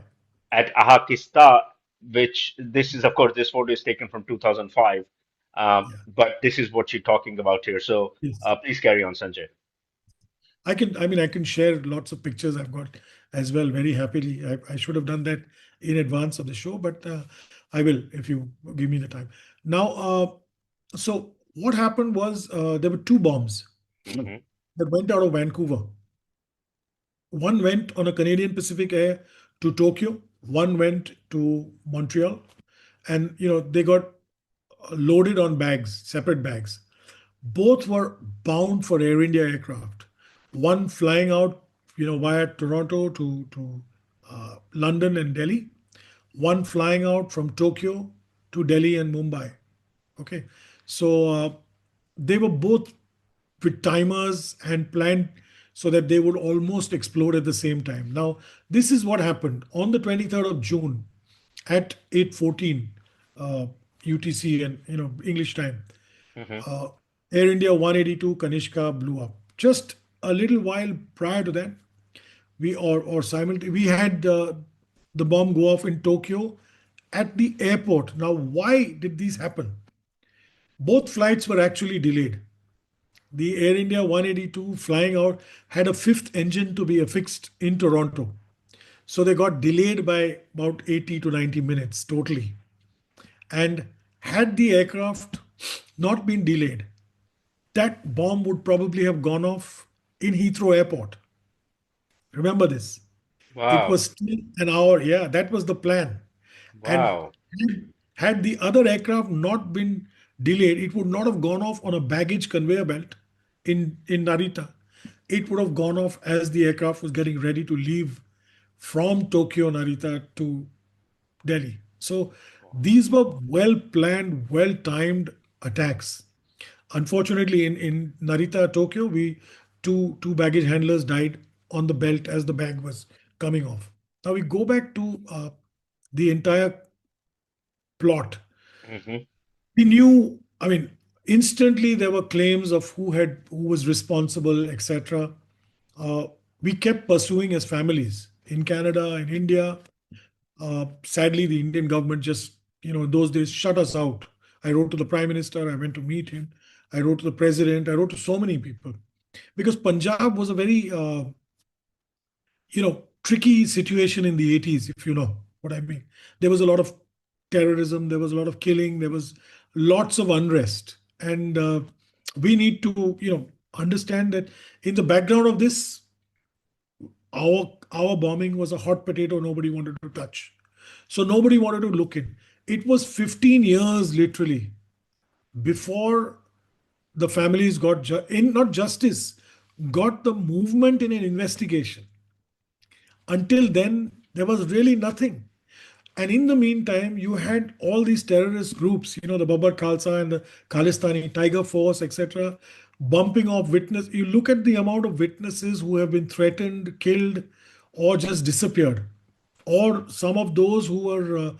S1: at Ahakista, which this is, of course, this photo is taken from 2005.
S2: Yeah.
S1: But this is what you're talking about here. So
S2: Yes.
S1: please carry on, Sanjay.
S2: I can share lots of pictures I've got as well, very happily. I should have done that in advance of the show, but I will if you give me the time. Now, so what happened was there were two bombs
S1: Hmm.
S2: that went out of Vancouver. One went on a Canadian Pacific Air to Tokyo. One went to Montreal, and they got loaded on bags, separate bags. Both were bound for Air India aircraft. One flying out, via Toronto to London and Delhi, one flying out from Tokyo to Delhi and Mumbai. Okay, so they were both with timers and planned so that they would almost explode at the same time. Now, this is what happened on the 23rd of June at 8:14 uh, UTC and English time.
S1: Hmm.
S2: Uh, Air India 182 Kanishka blew up. Just a little while prior to that, we had the bomb go off in Tokyo at the airport. Now, why did these happen? Both flights were actually delayed. The Air India 182 flying out had a fifth engine to be affixed in Toronto. So they got delayed by about 80 to 90 minutes totally. And had the aircraft not been delayed, that bomb would probably have gone off in Heathrow Airport. Remember this. It
S1: Wow.
S2: was still an hour. Yeah, that was the plan. And
S1: Wow.
S2: had the other aircraft not been delayed, it would not have gone off on a baggage conveyor belt in Narita. It would have gone off as the aircraft was getting ready to leave from Tokyo, Narita to Delhi. So these were well planned, well timed attacks. Unfortunately, in Narita, Tokyo, we two baggage handlers died on the belt as the bag was coming off. Now we go back to the entire plot.
S1: Hmm.
S2: We knew, I mean, instantly there were claims of who was responsible, etc. Uh, we kept pursuing as families in Canada, in India. Sadly, the Indian government just, those days shut us out. I wrote to the Prime Minister, I went to meet him, I wrote to the President, I wrote to so many people. Because Punjab was a very, tricky situation in the 80s, if you know what I mean. There was a lot of terrorism, there was a lot of killing, there was lots of unrest. And we need to, understand that in the background of this, our bombing was a hot potato nobody wanted to touch. So nobody wanted to look in. It was 15 years literally before the families got in not justice, got the movement in an investigation. Until then, there was really nothing. And in the meantime, you had all these terrorist groups, the Babbar Khalsa and the Khalistani Tiger Force, etc., bumping off witness. You look at the amount of witnesses who have been threatened, killed, or just disappeared, or some of those who were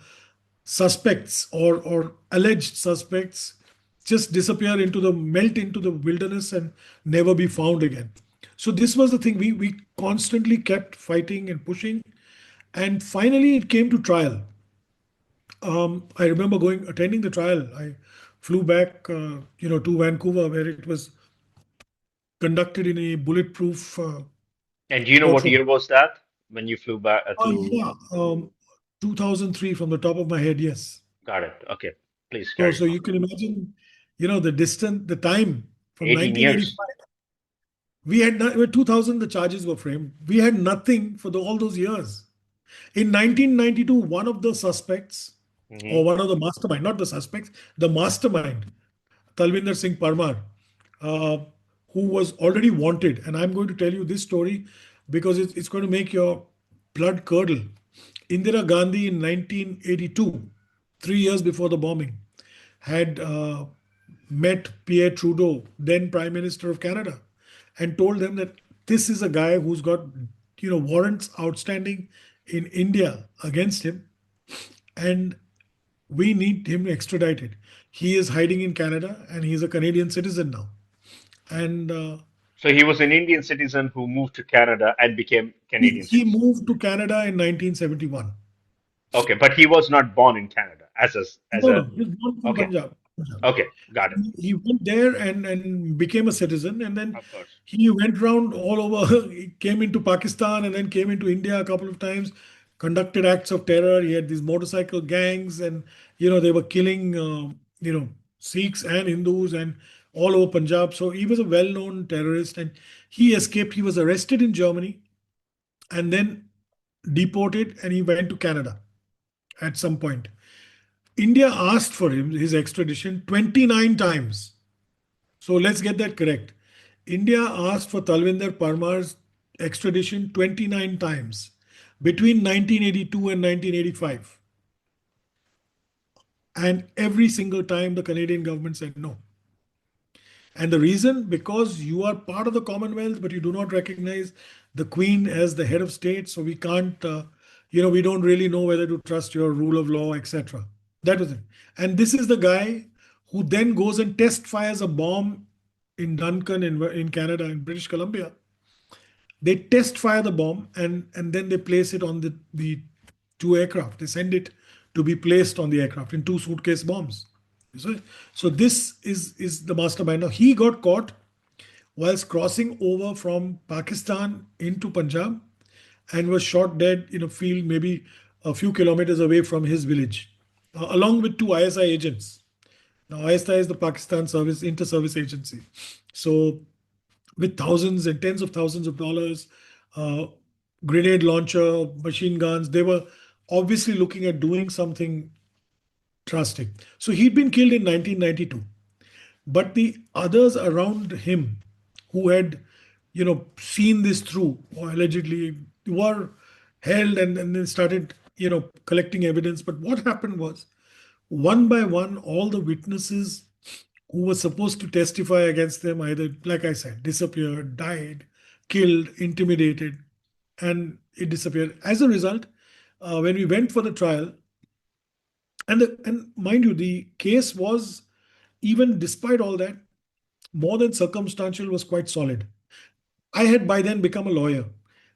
S2: suspects or alleged suspects just disappear into the melt into the wilderness and never be found again. So this was the thing. We constantly kept fighting and pushing, and finally it came to trial. I remember going attending the trial. I flew back, to Vancouver, where it was conducted in a bulletproof
S1: And do you know what
S2: courtroom.
S1: year was that when you flew back to?
S2: Yeah, 2003 from the top of my head. Yes.
S1: Got it. Okay. Please
S2: So,
S1: carry
S2: so
S1: on.
S2: you can imagine, the distance, the time from
S1: 18 years.
S2: 1985. We had not, with 2000, the charges were framed. We had nothing for all those years. In 1992, one of the suspects, or
S1: Hmm.
S2: one of the mastermind, not the suspects, the mastermind, Talvinder Singh Parmar, uh, who was already wanted. And I'm going to tell you this story because it's going to make your blood curdle. Indira Gandhi in 1982, 3 years before the bombing, had met Pierre Trudeau, then Prime Minister of Canada, and told them that this is a guy who's got warrants outstanding in India against him, and we need him extradited. He is hiding in Canada, and he's a Canadian citizen now. And
S1: So he was an Indian citizen who moved to Canada and became
S2: he,
S1: Canadian
S2: he
S1: citizen.
S2: moved to Canada in 1971.
S1: Okay, but he was not born in Canada as
S2: No,
S1: a.
S2: no, he's born from
S1: Okay.
S2: Punjab. Punjab.
S1: Okay. Got it.
S2: He went there and became a citizen, and then
S1: Of course.
S2: he went around all over. He came into Pakistan and then came into India a couple of times, conducted acts of terror. He had these motorcycle gangs, and they were killing Sikhs and Hindus and all over Punjab. So he was a well-known terrorist, and he escaped. He was arrested in Germany and then deported, and he went to Canada at some point. India asked for his extradition 29 times. So let's get that correct. India asked for Talvinder Parmar's extradition 29 times. between 1982 and 1985. And every single time the Canadian government said no. And the reason, because you are part of the Commonwealth, but you do not recognize the Queen as the head of state. So we can't, we don't really know whether to trust your rule of law, etc. That was it. And this is the guy who then goes and test fires a bomb in Duncan in Canada, in British Columbia. They test fire the bomb, and then they place it on the two aircraft. They send it to be placed on the aircraft in two suitcase bombs. So, so this is the mastermind. Now he got caught whilst crossing over from Pakistan into Punjab and was shot dead in a field maybe a few kilometers away from his village, along with two ISI agents. Now, ISI is the Pakistan Service Inter-Service Agency. So with thousands and tens of thousands of dollars, uh, grenade launcher, machine guns. They were obviously looking at doing something drastic. So he'd been killed in 1992. But the others around him who had, seen this through or allegedly were held and then started, collecting evidence. But what happened was, one by one, all the witnesses who were supposed to testify against them either, like I said, disappeared, died, killed, intimidated, and it disappeared. As a result, when we went for the trial, and mind you, the case was, even despite all that, more than circumstantial, was quite solid. I had by then become a lawyer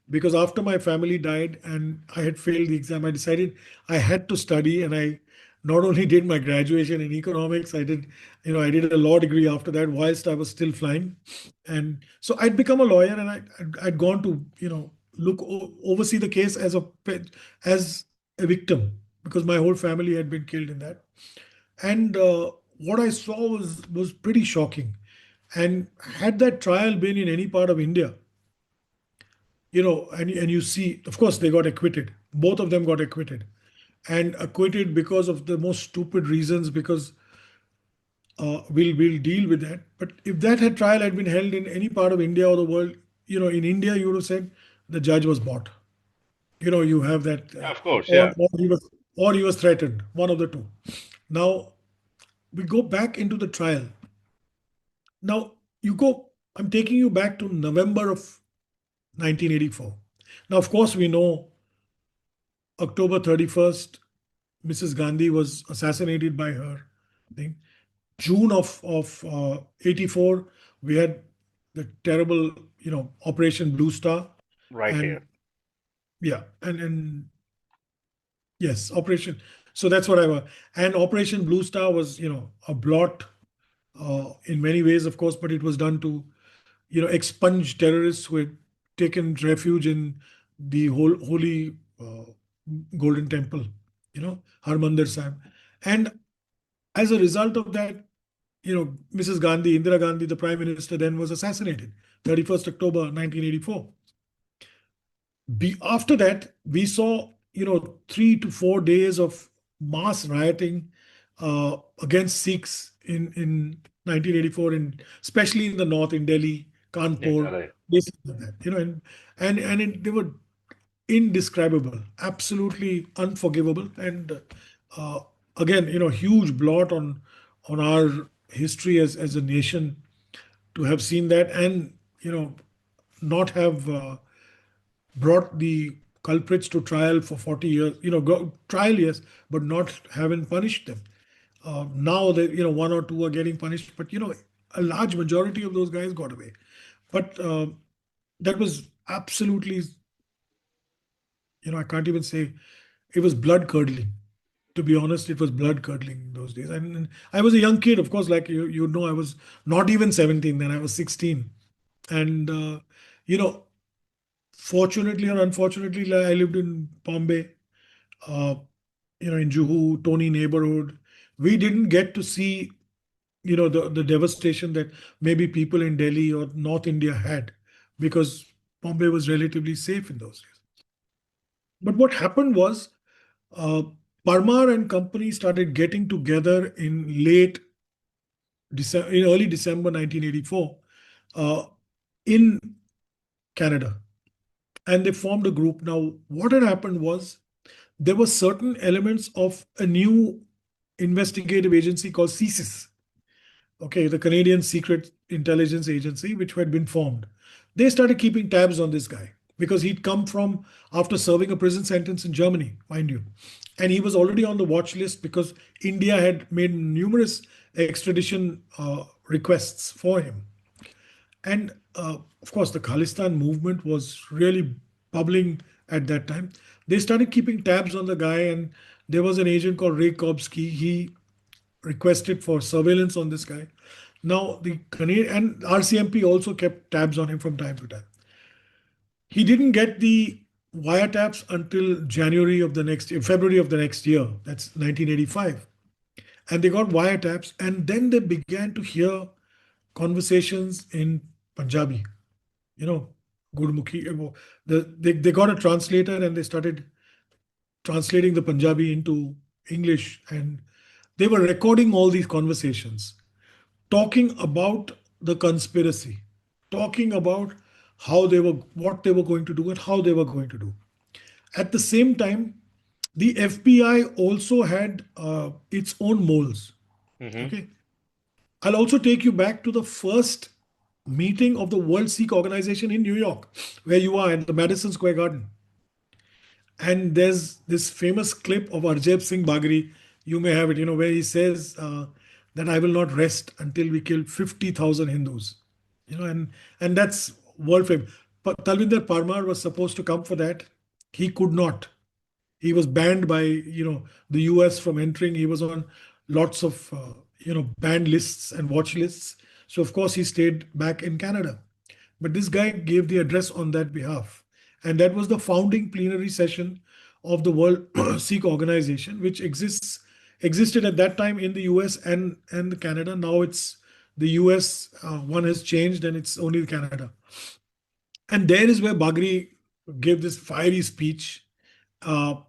S2: because after my family died and I had failed the exam, I decided I had to study, and I not only did my graduation in economics, I did a law degree after that whilst I was still flying. And so I'd become a lawyer, and I'd gone to, oversee the case as a victim because my whole family had been killed in that. And what I saw was pretty shocking. And had that trial been in any part of India, and you see, of course, they got acquitted. Both of them got acquitted, and acquitted because of the most stupid reasons. Because we'll deal with that. But if that trial had been held in any part of India or the world, in India, you would have said the judge was bought. You have that,
S1: Yeah, of course,
S2: or
S1: yeah.
S2: he was threatened. One of the two. Now we go back into the trial. Now you go. I'm taking you back to November of 1984. Now, of course, we know October 31st, Mrs. Gandhi was assassinated by her thing. June of 84, we had the terrible, Operation Blue Star.
S1: Right
S2: And
S1: here.
S2: yeah, and yes, Operation. So that's what I was. And Operation Blue Star was, a blot in many ways, of course, but it was done to, expunge terrorists who had taken refuge in the whole holy Golden Temple, Harmandir Sahib. And as a result of that, Mrs. Gandhi, Indira Gandhi, the Prime Minister then, was assassinated, 31st October 1984. After that, we saw, 3 to 4 days of mass rioting against Sikhs in 1984, and especially in the north, in Delhi,
S1: Yeah,
S2: Kanpur,
S1: correct.
S2: places like that, they were indescribable, absolutely unforgivable, and uh, again, huge blot on our history as a nation to have seen that, and not have brought the culprits to trial for 40 years. Trial, yes, but not having punished them. Now that, one or two are getting punished, but a large majority of those guys got away. But that was absolutely, I can't even say, it was blood curdling. To be honest, it was blood curdling those days. And I was a young kid, of course, like you know, I was not even 17 then, I was 16. And, you know, fortunately or unfortunately, like, I lived in Bombay, uh, in Juhu, Tony neighborhood. We didn't get to see, the devastation that maybe people in Delhi or North India had, because Bombay was relatively safe in those days. But what happened was, uh, Parmar and company started getting together in early December 1984 uh, in Canada. and they formed a group. Now, what had happened was there were certain elements of a new investigative agency called CSIS, okay, the Canadian Secret Intelligence Agency, which had been formed. They started keeping tabs on this guy because he'd come from after serving a prison sentence in Germany, mind you. And he was already on the watch list because India had made numerous extradition requests for him. And of course, the Khalistan movement was really bubbling at that time. They started keeping tabs on the guy, and there was an agent called Ray Kobsky. He requested for surveillance on this guy. Now, the Canadian and RCMP also kept tabs on him from time to time. He didn't get the wiretaps until January of the next year, February of the next year. That's 1985. And they got wiretaps, and then they began to hear conversations in Punjabi, you know, Gurmukhi. They got a translator and they started translating the Punjabi into English. And they were recording all these conversations, talking about the conspiracy, talking about what they were going to do and how they were going to do. At the same time, the FBI also had its own moles.
S1: Hmm.
S2: Okay, I'll also take you back to the first meeting of the World Sikh Organization in New York, where you are at the Madison Square Garden. And there's this famous clip of Arjay Singh Bagri. You may have it, where he says that I will not rest until we kill 50,000 Hindus. And that's world famous. But Talvinder Parmar was supposed to come for that. He could not. He was banned by the US from entering. He was on lots of banned lists and watch lists. So of course he stayed back in Canada. But this guy gave the address on that behalf. And that was the founding plenary session of the World Sikh Organization, which existed at that time in the US and Canada. Now it's the US, one has changed and it's only Canada. And there is where Bagri gave this fiery speech.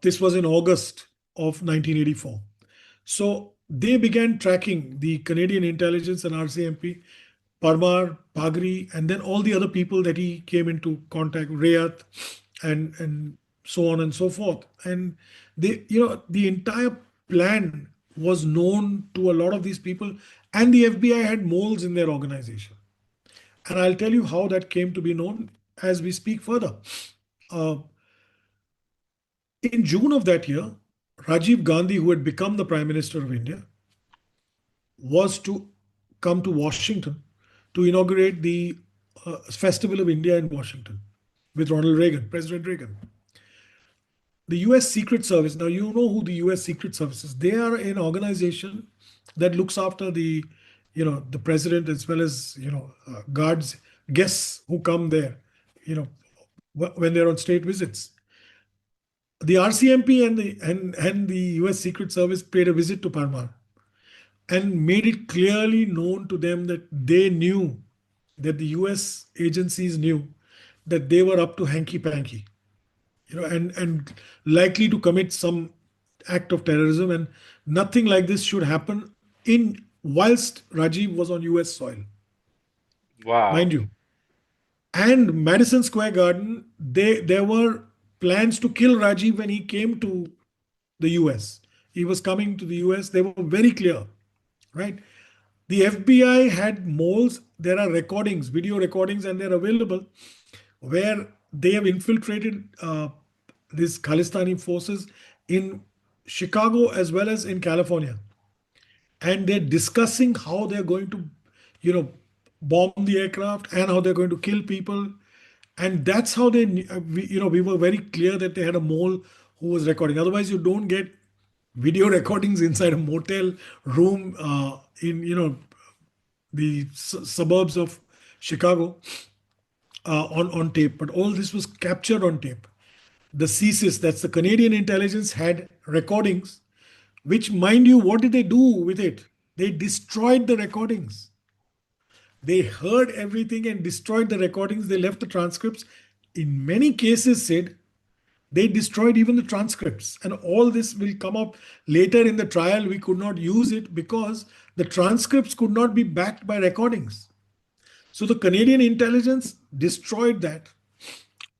S2: This was in August of 1984. So they began tracking the Canadian intelligence and RCMP, Parmar, Bagri, and then all the other people that he came into contact, Rayat, and so on and so forth. And the entire plan was known to a lot of these people, and the FBI had moles in their organization. And I'll tell you how that came to be known as we speak further. Uh, in June of that year, Rajiv Gandhi, who had become the Prime Minister of India, was to come to Washington to inaugurate the Festival of India in Washington with Ronald Reagan, President Reagan. The US Secret Service, now you know who the US Secret Service is. They are an organization that looks after the president as well as, guards, guests who come there, you know, when they're on state visits. The RCMP and the US Secret Service paid a visit to Parmar and made it clearly known to them that they knew that the US agencies knew that they were up to hanky panky, and likely to commit some act of terrorism, and nothing like this should happen in whilst Rajiv was on US soil, mind
S1: Wow.
S2: you. And Madison Square Garden, there were plans to kill Rajiv when he came to the US. He was coming to the US. They were very clear, right? The FBI had moles. There are recordings, video recordings, and they're available where they have infiltrated these Khalistani forces in Chicago as well as in California. And they're discussing how they're going to, you know, bomb the aircraft and how they're going to kill people. And that's how we were very clear that they had a mole who was recording. Otherwise, you don't get video recordings inside a motel room in the suburbs of Chicago on tape. But all this was captured on tape. The CSIS, that's the Canadian intelligence, had recordings, which, mind you, what did they do with it? They destroyed the recordings. They heard everything and destroyed the recordings. They left the transcripts. In many cases, said they destroyed even the transcripts. And all this will come up later in the trial. We could not use it because the transcripts could not be backed by recordings. So the Canadian intelligence destroyed that.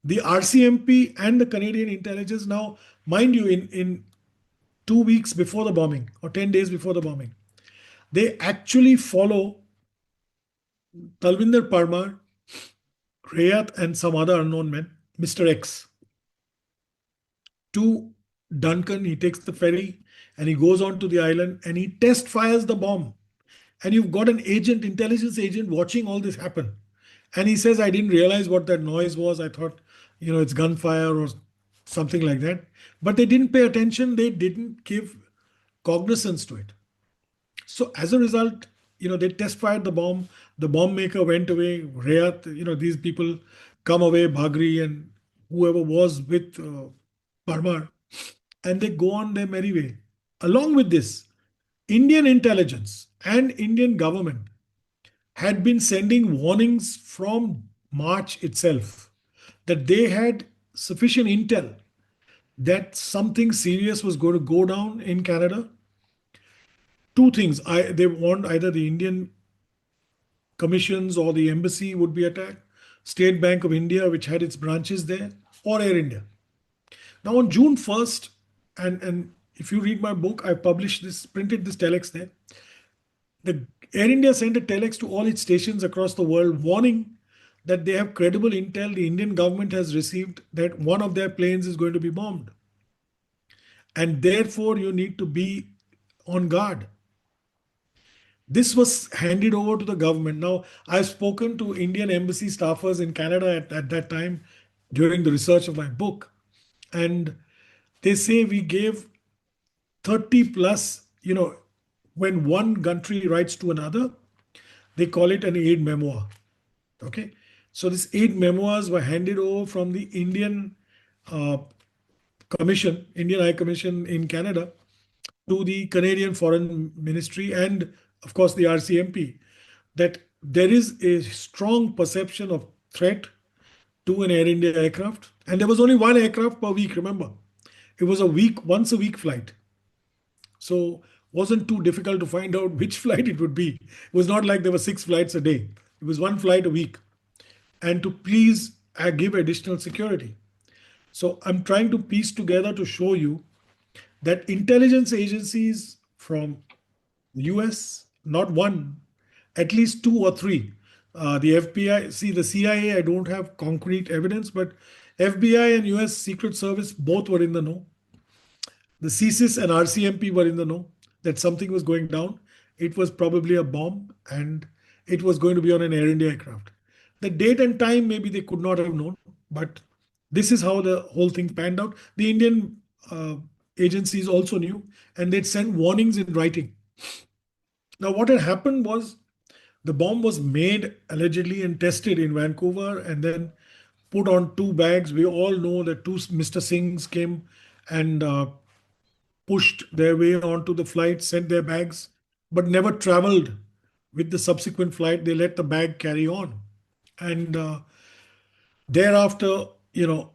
S2: The RCMP and the Canadian intelligence now, mind you, in 2 weeks before the bombing or 10 days before the bombing, they actually follow Talvinder Parmar, Rayat, and some other unknown men, Mr. X, to Duncan. He takes the ferry and he goes on to the island and he test fires the bomb. And you've got an agent, intelligence agent, watching all this happen. And he says, I didn't realize what that noise was. I thought, it's gunfire or something like that. But they didn't pay attention. They didn't give cognizance to it. So as a result, they test fired the bomb. The bomb maker went away. Rayat, these people come away, Bhagri and whoever was with Parmar, and they go on their merry way. Along with this, Indian intelligence and Indian government had been sending warnings from March itself that they had sufficient intel that something serious was going to go down in Canada. Two things. They warned either the Indian commissions or the embassy would be attacked, State Bank of India, which had its branches there, or Air India. Now on June 1st, and if you read my book, I published this, printed this telex there. The Air India sent a telex to all its stations across the world warning that they have credible intel the Indian government has received that one of their planes is going to be bombed. And therefore, you need to be on guard. This was handed over to the government. Now, I've spoken to Indian embassy staffers in Canada at that time during the research of my book. And they say we gave 30 plus, when one country writes to another, they call it an aid memoir. Okay. So these aid memoirs were handed over from the Indian uh, Commission, Indian High Commission in Canada, to the Canadian Foreign Ministry and, of course, the RCMP, that there is a strong perception of threat to an Air India aircraft. And there was only one aircraft per week, remember. It was once a week flight. So wasn't too difficult to find out which flight it would be. It was not like there were 6 flights a day. It was one flight a week. And to please give additional security. So I'm trying to piece together to show you that intelligence agencies from the US, not one, at least two or three. The FBI, see the CIA, I don't have concrete evidence, but FBI and US Secret Service both were in the know. The CSIS and RCMP were in the know that something was going down. It was probably a bomb and it was going to be on an Air India aircraft. The date and time, maybe they could not have known, but this is how the whole thing panned out. The Indian agencies also knew, and they'd send warnings in writing. Now, what had happened was the bomb was made allegedly and tested in Vancouver and then put on 2 bags. We all know that two Mr. Singhs came and pushed their way onto the flight, sent their bags, but never traveled with the subsequent flight. They let the bag carry on. And thereafter, the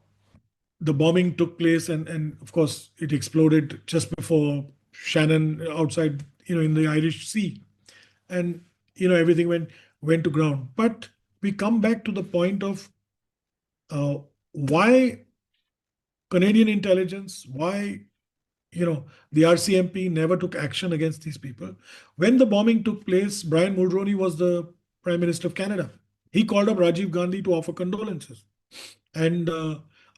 S2: bombing took place, and of course, it exploded just before Shannon outside, in the Irish Sea, and everything went to ground. But we come back to the point of why Canadian intelligence, why the RCMP never took action against these people. When the bombing took place, Brian Mulroney was the Prime Minister of Canada. He called up Rajiv Gandhi to offer condolences. And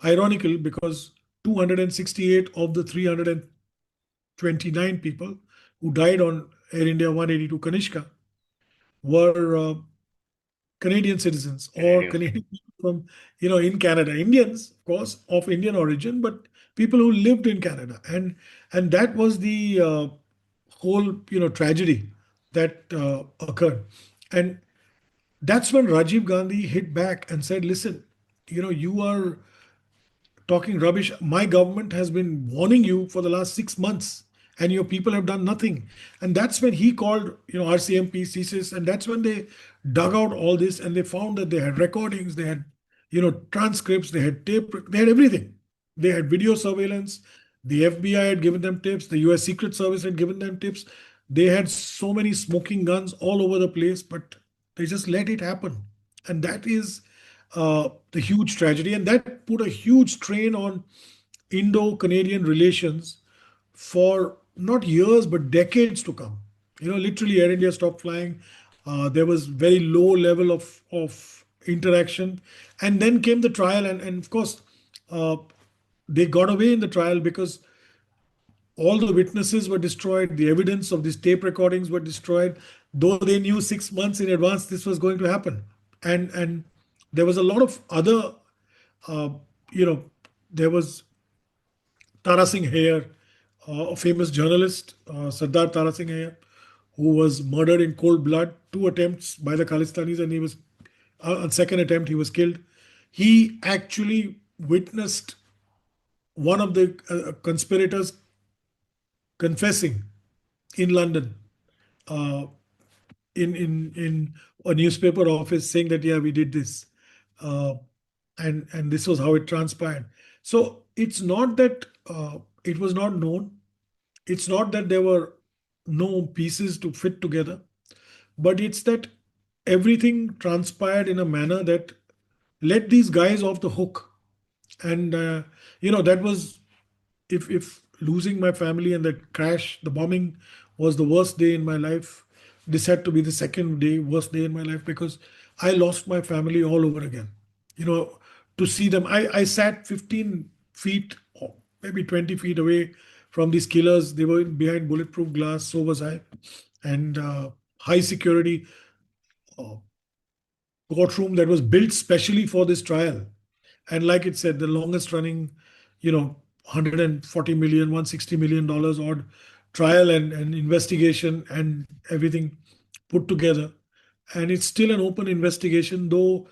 S2: ironical, because 268 of the 329 people who died on Air India 182 Kanishka were Canadian citizens or
S1: Canadians.
S2: Canadian people from, in Canada. Indians, of course, of Indian origin, but people who lived in Canada. And that was the whole, tragedy that occurred. And that's when Rajiv Gandhi hit back and said, listen, you are talking rubbish. My government has been warning you for the last 6 months, and your people have done nothing. And that's when he called, RCMP, CSIS, and that's when they dug out all this and they found that they had recordings, they had, transcripts, they had tape, they had everything. They had video surveillance. The FBI had given them tips. The US Secret Service had given them tips. They had so many smoking guns all over the place, but they just let it happen. And that is the huge tragedy, and that put a huge strain on Indo-Canadian relations for not years but decades to come. Literally, Air India stopped flying. There was very low level of interaction, and then came the trial, and of course, uh, they got away in the trial because all the witnesses were destroyed, the evidence of these tape recordings were destroyed, though they knew 6 months in advance this was going to happen. And there was a lot of other, uh, you know, there was Tara Singh Hayer, a famous journalist, Sardar Tara Singh Hayer, who was murdered in cold blood, two attempts by the Khalistanis, and he was, on second attempt, he was killed. He actually witnessed one of the conspirators confessing in London, uh, in a newspaper office, saying that yeah, we did this, uh, and this was how it transpired. So it's not that it was not known. It's not that there were no pieces to fit together, but it's that everything transpired in a manner that let these guys off the hook. And that was, if losing my family and that crash, the bombing was the worst day in my life, this had to be the second day, worst day in my life, because I lost my family all over again. You know, to see them, I sat 15 feet or maybe 20 feet away from these killers. They were behind bulletproof glass, so was I. And high security uh, courtroom that was built specially for this trial. And like it said, the longest running, 140 million, $160 million odd trial and investigation and everything put together. And it's still an open investigation, though,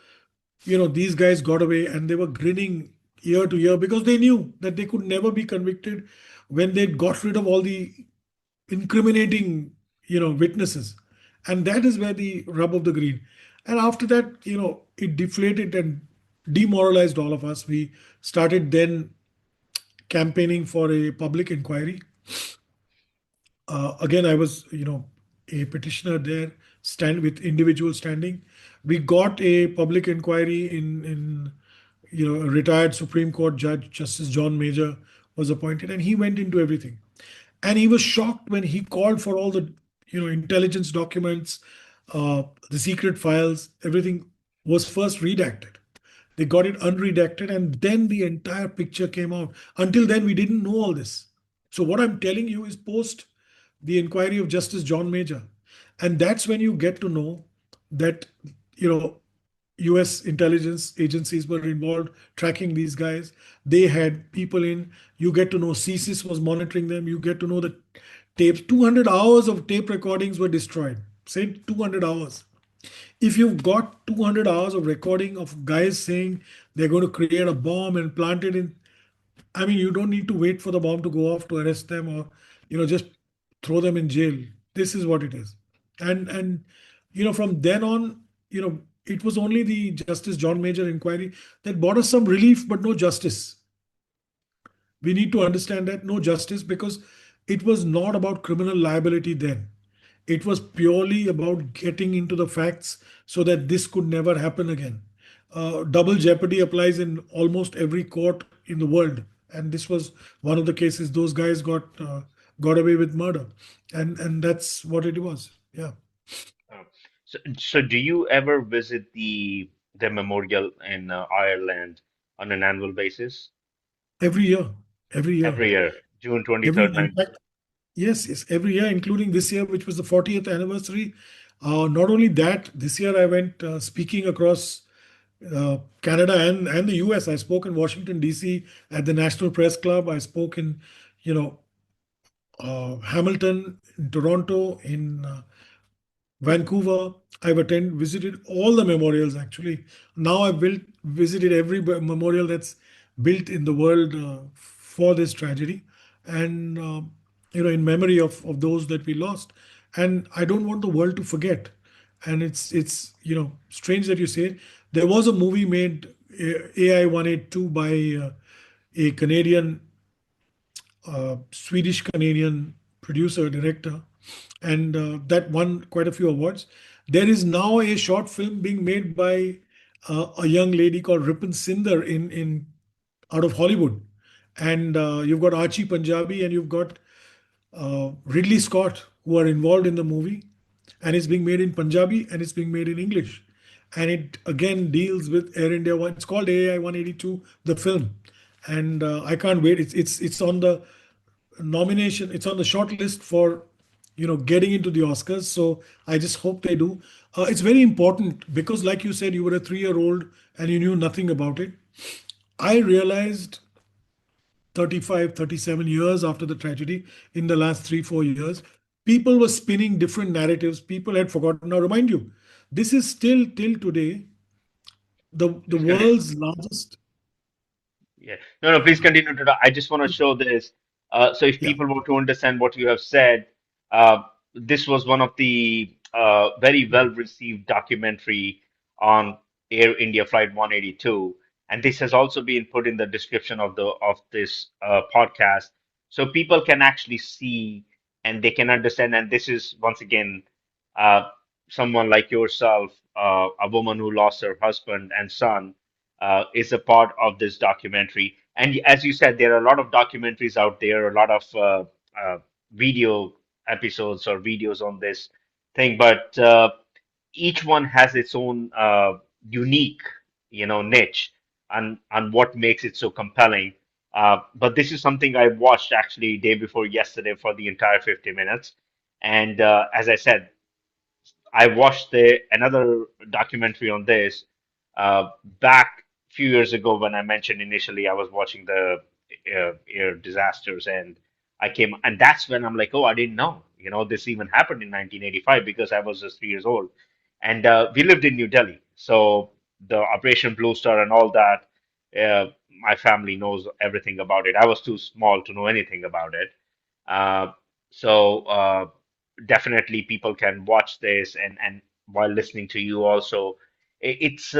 S2: these guys got away and they were grinning year to year because they knew that they could never be convicted when they got rid of all the incriminating, witnesses. And that is where the rub of the green. And after that, it deflated and demoralized all of us. We started then campaigning for a public inquiry. Again, I was, a petitioner there, stand with individual standing. We got a public inquiry in a retired Supreme Court judge, Justice John Major, was appointed, and he went into everything. And he was shocked when he called for all the, intelligence documents, the secret files. Everything was first redacted. They got it unredacted, and then the entire picture came out. Until then, we didn't know all this. So what I'm telling you is post the inquiry of Justice John Major. And that's when you get to know that, you know, US intelligence agencies were involved tracking these guys. They had people in. You get to know CSIS was monitoring them. You get to know that tapes, 200 hours of tape recordings were destroyed. Say 200 hours. If you've got 200 hours of recording of guys saying they're going to create a bomb and plant it in, I mean, you don't need to wait for the bomb to go off to arrest them, or, just throw them in jail. This is what it is. And from then on, it was only the Justice John Major inquiry that brought us some relief, but no justice. We need to understand that no justice, because it was not about criminal liability then. It was purely about getting into the facts so that this could never happen again. Double jeopardy applies in almost every court in the world, and this was one of the cases. Those guys got away with murder, and that's what it was. Yeah,
S1: So do you ever visit the memorial in Ireland on an annual basis?
S2: every year, every year,
S1: Every year, June
S2: every
S1: 23rd,
S2: in fact, yes, yes, every year, including this year, which was the 40th anniversary. Not only that, this year I went speaking across Canada and the US. I spoke in Washington, D.C. at the National Press Club. I spoke in, you know, Hamilton, in Toronto, in Vancouver. I've visited all the memorials actually. Now I've visited every memorial that's built in the world for this tragedy, and in memory of those that we lost. And I don't want the world to forget. And it's strange that you say it. There was a movie made, AI 182, by a Canadian, Swedish Canadian producer, director, and that won quite a few awards. There is now a short film being made by a young lady called Ripon Sindar in out of Hollywood, and you've got Archie Punjabi, and you've got Ridley Scott, who are involved in the movie, and it's being made in Punjabi and it's being made in English, and it again deals with Air India One. It's called AI 182, the film, and I can't wait. It's on the nomination. It's on the short list for getting into the Oscars. So I just hope they do. It's very important because, like you said, you were a 3-year-old and you knew nothing about it. I realized 35, 37 years after the tragedy, in the last 3, 4 years, people were spinning different narratives. People had forgotten. Now, remind you, this is still till today the
S1: Please continue.
S2: world's largest.
S1: Yeah. No, no, please continue to. I just want to show this. So if
S2: Yeah,
S1: people were to understand what you have said, this was one of the very well received documentary on Air India Flight 182, and this has also been put in the description of the of this podcast, so people can actually see and they can understand. And this is once again uh, someone like yourself, a woman who lost her husband and son is a part of this documentary. And as you said, there are a lot of documentaries out there, a lot of video episodes or videos on this thing, but each one has its own unique, niche and what makes it so compelling. But this is something I watched actually day before yesterday for the entire 50 minutes. And as I said, I watched another documentary on this back a few years ago when I mentioned initially I was watching the air disasters, and I came and that's when I'm like, oh, I didn't know, this even happened in 1985 because I was just 3 years old, and we lived in New Delhi, so the Operation Blue Star and all that. My family knows everything about it. I was too small to know anything about it. Uh, so definitely people can watch this and while listening to you also, it's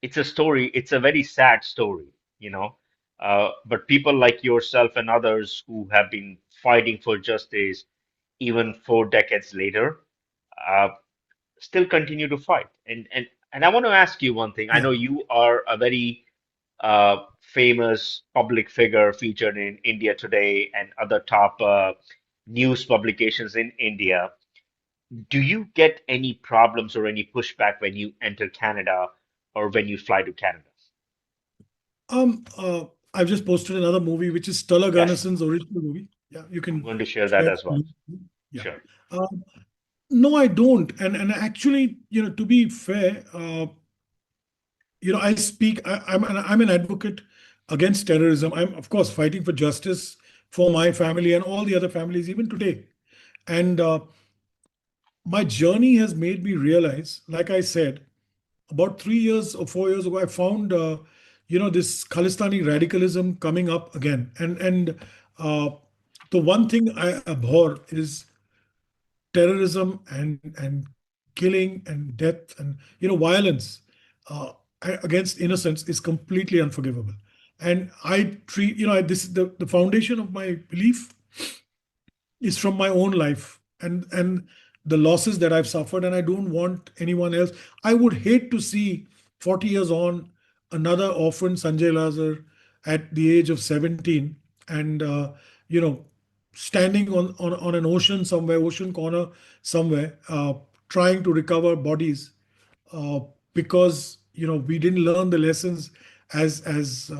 S1: it's a story. It's a very sad story, you know. But people like yourself and others who have been fighting for justice even 4 decades later uh, still continue to fight. And I want to ask you one thing. I
S2: yeah.
S1: know you are a very famous public figure featured in India Today and other top news publications in India. Do you get any problems or any pushback when you enter Canada or when you fly to Canada?
S2: Um, uh, I've just posted another movie, which is Stella
S1: Yes,
S2: Gunnarsson's original movie. Yeah, you
S1: I'm
S2: can
S1: going to share that
S2: share
S1: as
S2: the
S1: well.
S2: link. Yeah.
S1: Sure.
S2: Um, no, I don't. And actually, to be fair, I speak. I'm an advocate against terrorism. I'm of course fighting for justice for my family and all the other families, even today. And my journey has made me realize, like I said, about 3 years or 4 years ago, I found this Khalistani radicalism coming up again, and uh, the one thing I abhor is terrorism and killing and death and violence uh, against innocents is completely unforgivable. And I treat this is the foundation of my belief is from my own life and the losses that I've suffered, and I don't want anyone else. I would hate to see 40 years on another orphan Sanjay Lazar at the age of 17 and you know standing on an ocean somewhere, ocean corner somewhere, trying to recover bodies uh, because we didn't learn the lessons as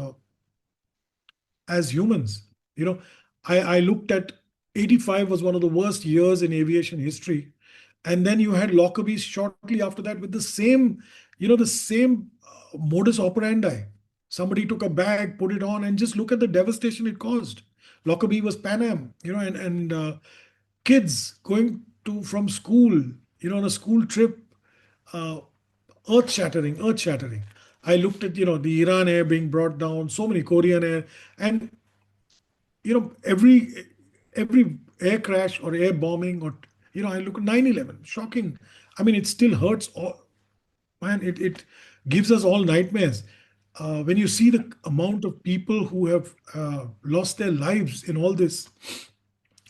S2: as humans. You know, I looked at 85 was one of the worst years in aviation history. And then you had Lockerbie's shortly after that with the same modus operandi. Somebody took a bag, put it on, and just look at the devastation it caused. Lockerbie was Pan Am, and kids going to from school, on a school trip, uh, earth shattering. I looked at, the Iran Air being brought down, so many Korean Air, and every air crash or air bombing or I look at 9/11, shocking. I mean, it still hurts. Man, it gives us all nightmares when you see the amount of people who have lost their lives in all this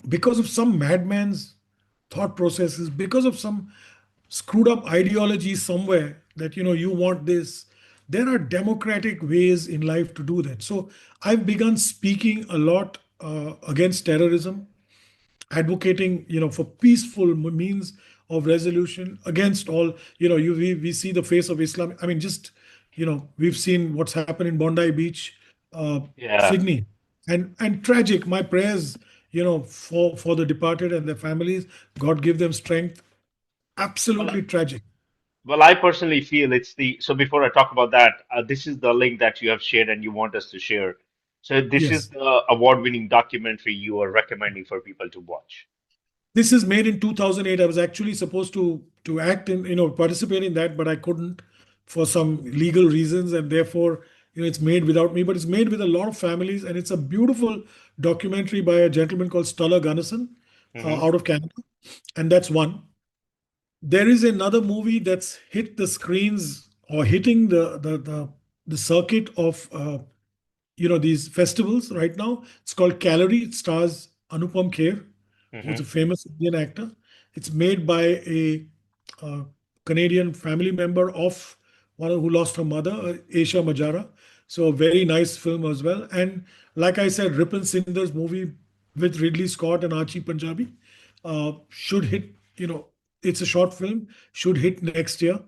S2: because of some madman's thought processes, because of some screwed up ideology somewhere. that you want this. There are democratic ways in life to do that. So I've begun speaking a lot against terrorism, advocating for peaceful means of resolution against all. We see the face of Islam. I mean, just we've seen what's happened in Bondi Beach,
S1: Yeah.
S2: Sydney, and tragic. My prayers for the departed and their families. God give them strength.
S1: Well,
S2: Absolutely tragic.
S1: well, I personally feel it's the, so before I talk about that, this is the link that you have shared and you want us to share. So this is
S2: Yes.
S1: the award-winning documentary you are recommending for people to watch.
S2: This is made in 2008. I was actually supposed to act in, participate in that, but I couldn't for some legal reasons, and therefore, it's made without me. But it's made with a lot of families, and it's a beautiful documentary by a gentleman called Stuller Gunnison,
S1: Hmm.
S2: out of Canada, and that's one. There is another movie that's hit the screens or hitting the circuit of these festivals right now. It's called Calorie. It stars Anupam Kher, who's a
S1: Hmm.
S2: famous Indian actor. It's made by a Canadian family member of one who lost her mother, Aisha Majara. So a very nice film as well. And like I said, Ripon Sinder's movie with Ridley Scott and Archie Punjabi should hit. It's a short film. Should hit next year.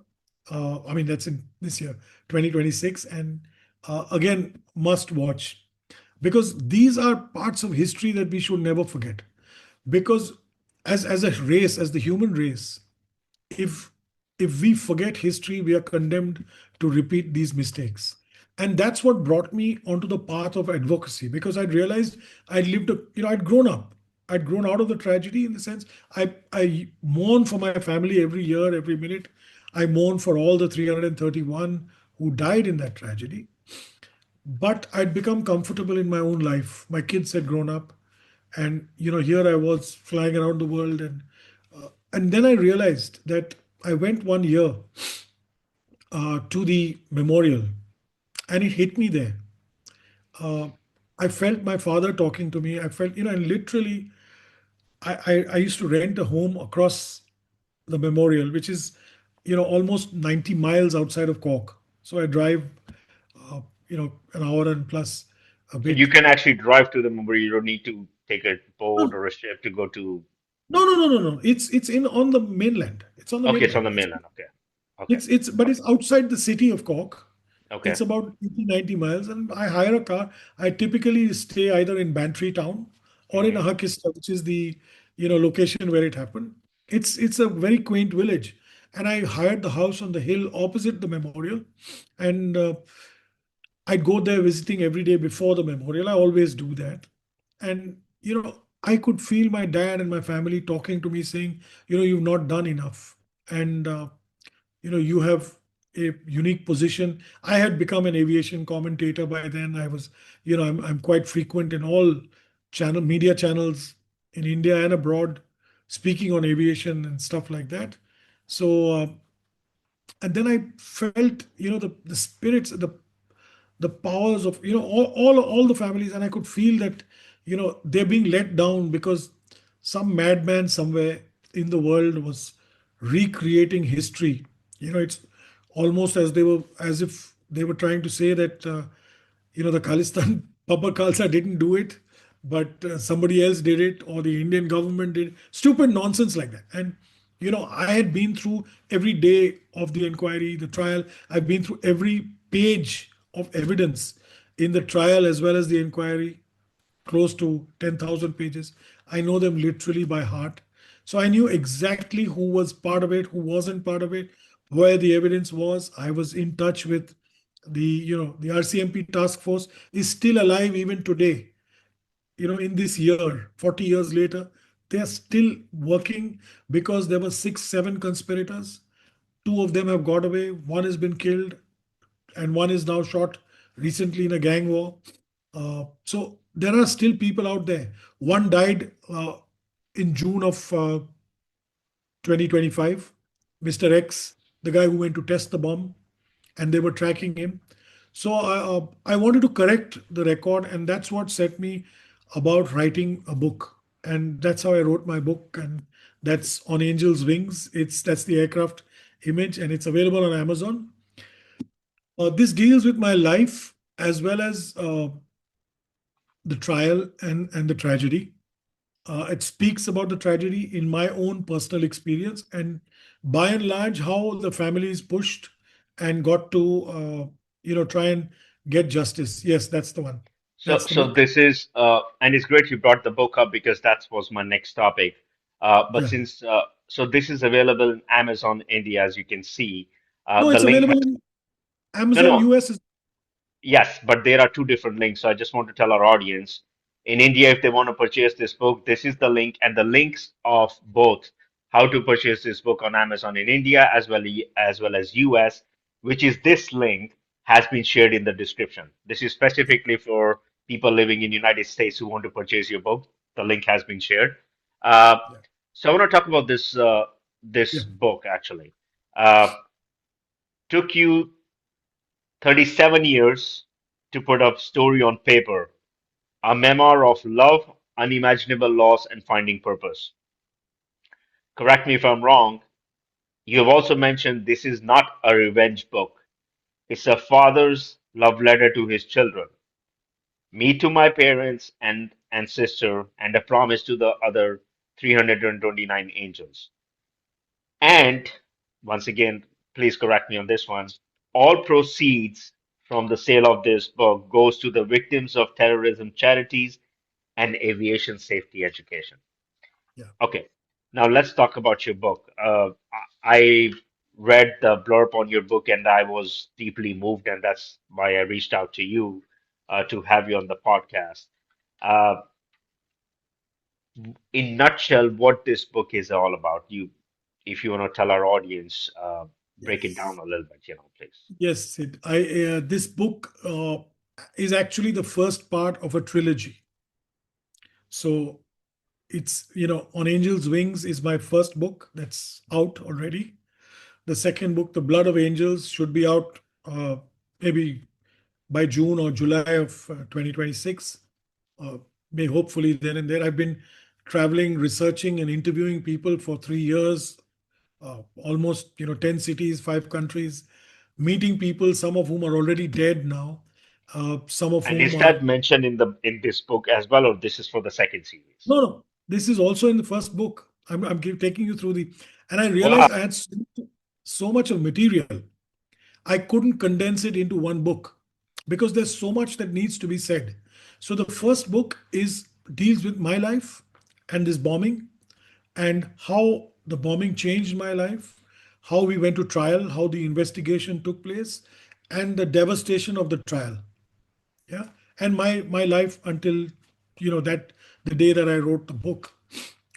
S2: I mean, that's in this year, 2026, and again, must watch, because these are parts of history that we should never forget. Because as a race, as the human race, if if we forget history, we are condemned to repeat these mistakes. And that's what brought me onto the path of advocacy, because I'd realized I'd lived I'd grown up. I'd grown out of the tragedy, in the sense I mourn for my family every year, every minute. I mourn for all the 331 who died in that tragedy. But I'd become comfortable in my own life. My kids had grown up, and here I was flying around the world, and then I realized that I went one year to the memorial, and it hit me there. Uh, I felt my father talking to me. I felt, and literally, I used to rent a home across the memorial, which is, almost 90 miles outside of Cork. So I drive, an hour and plus a
S1: So you
S2: bit.
S1: can actually drive to the movie. You don't need to take a boat or a ship to go to.
S2: No, no, no, no, no. It's in on the mainland. It's on the
S1: Okay, it's on
S2: mainland.
S1: the
S2: It's
S1: mainland. Okay. Okay.
S2: it's it's but it's outside the city of Cork.
S1: Okay.
S2: It's about 80, 90 miles, and I hire a car. I typically stay either in Bantry town or in
S1: Hmm.
S2: Ahakista, which is the location where it happened. It's a very quaint village, and I hired the house on the hill opposite the memorial, and I'd go there visiting every day before the memorial. I always do that. And, I could feel my dad and my family talking to me saying, you've not done enough. And, you have a unique position. I had become an aviation commentator by then. I was, I'm quite frequent in all media channels in India and abroad, speaking on aviation and stuff like that. So, and then I felt, the spirits, the powers of all the families, and I could feel that they're being let down because some madman somewhere in the world was recreating history. It's almost as if they were trying to say that the Khalistan Papa Khalsa didn't do it, but somebody else did it, or the Indian government did. Stupid nonsense like that. And I had been through every day of the inquiry, the trial. I've been through every page of evidence in the trial as well as the inquiry, close to 10,000 pages. I know them literally by heart. So I knew exactly who was part of it, who wasn't part of it, where the evidence was. I was in touch with the RCMP task force is still alive even today. In this year, 40 years later, they are still working, because there were 6, 7 conspirators. Two of them have got away. One has been killed, and one is now shot recently in a gang war. So there are still people out there. One died in June of 2025. Mr. X, the guy who went to test the bomb, and they were tracking him. So I wanted to correct the record, and that's what set me about writing a book. And that's how I wrote my book, and that's On Angel's Wings. That's the aircraft image, and it's available on Amazon. This deals with my life as well as the trial and the tragedy. It speaks about the tragedy in my own personal experience, and by and large, how the family is pushed and got to, try and get justice. Yes, that's the one.
S1: So,
S2: That's the
S1: so
S2: book.
S1: this is, and it's great you brought the book up because that was my next topic. But
S2: Yeah.
S1: since, so this is available in Amazon India, as you can see.
S2: No,
S1: The
S2: it's
S1: link
S2: available
S1: has,
S2: in
S1: no,
S2: Amazon
S1: no,
S2: US.
S1: yes, but there are two different links. So I just want to tell our audience in India, if they want to purchase this book, this is the link, and the links of both how to purchase this book on Amazon in India as well as US, which is this link, has been shared in the description. This is specifically for people living in United States who want to purchase your book. The link has been shared. Uh,
S2: Yeah.
S1: so I want to talk about this
S2: Yeah.
S1: book actually. Uh, Took you 37 years to put a story on paper, a memoir of love, unimaginable loss, and finding purpose. Correct me if I'm wrong. You have also mentioned this is not a revenge book. It's a father's love letter to his children, me to my parents and sister, and a promise to the other 329 angels. And once again, please correct me on this one. All proceeds from the sale of this book goes to the victims of terrorism charities and aviation safety education.
S2: Yeah.
S1: Okay, now let's talk about your book. I read the blurb on your book and I was deeply moved, and that's why I reached out to you to have you on the podcast. Uh, in nutshell, what this book is all about. If you want to tell our audience, break it down
S2: Yes.
S1: a little bit, please.
S2: Yes, Sid. This book is actually the first part of a trilogy. So it's, On Angel's Wings is my first book that's out already. The second book, The Blood of Angels, should be out maybe by June or July of 2026. Uh, May hopefully then and there. I've been traveling, researching, and interviewing people for 3 years, almost 10 cities, 5 countries, meeting people, some of whom are already dead now, some of
S1: And
S2: whom
S1: is
S2: are
S1: that mentioned in this book as well, or this is for the second series?
S2: no, no. This is also in the first book. Taking you through and I
S1: Wow.
S2: realized I had so much of material. I couldn't condense it into one book because there's so much that needs to be said. So the first book is deals with my life and this bombing and how the bombing changed my life, how we went to trial, how the investigation took place, and the devastation of the trial. Yeah, and my life until that the day that I wrote the book,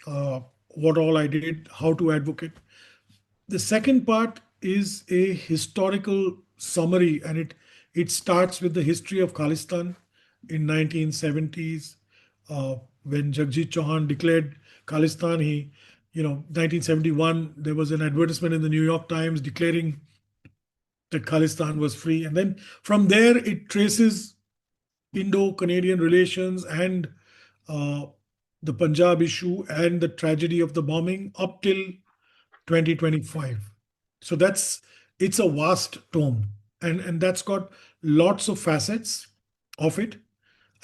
S2: uh, what all I did, how to advocate. The second part is a historical summary, and it starts with the history of Khalistan in 1970s, when Jagjit Chauhan declared Khalistan. 1971, there was an advertisement in the New York Times declaring that Khalistan was free, and then from there it traces Indo-Canadian relations and uh, the Punjab issue and the tragedy of the bombing up till 2025. So it's a vast tome, and that's got lots of facets of it.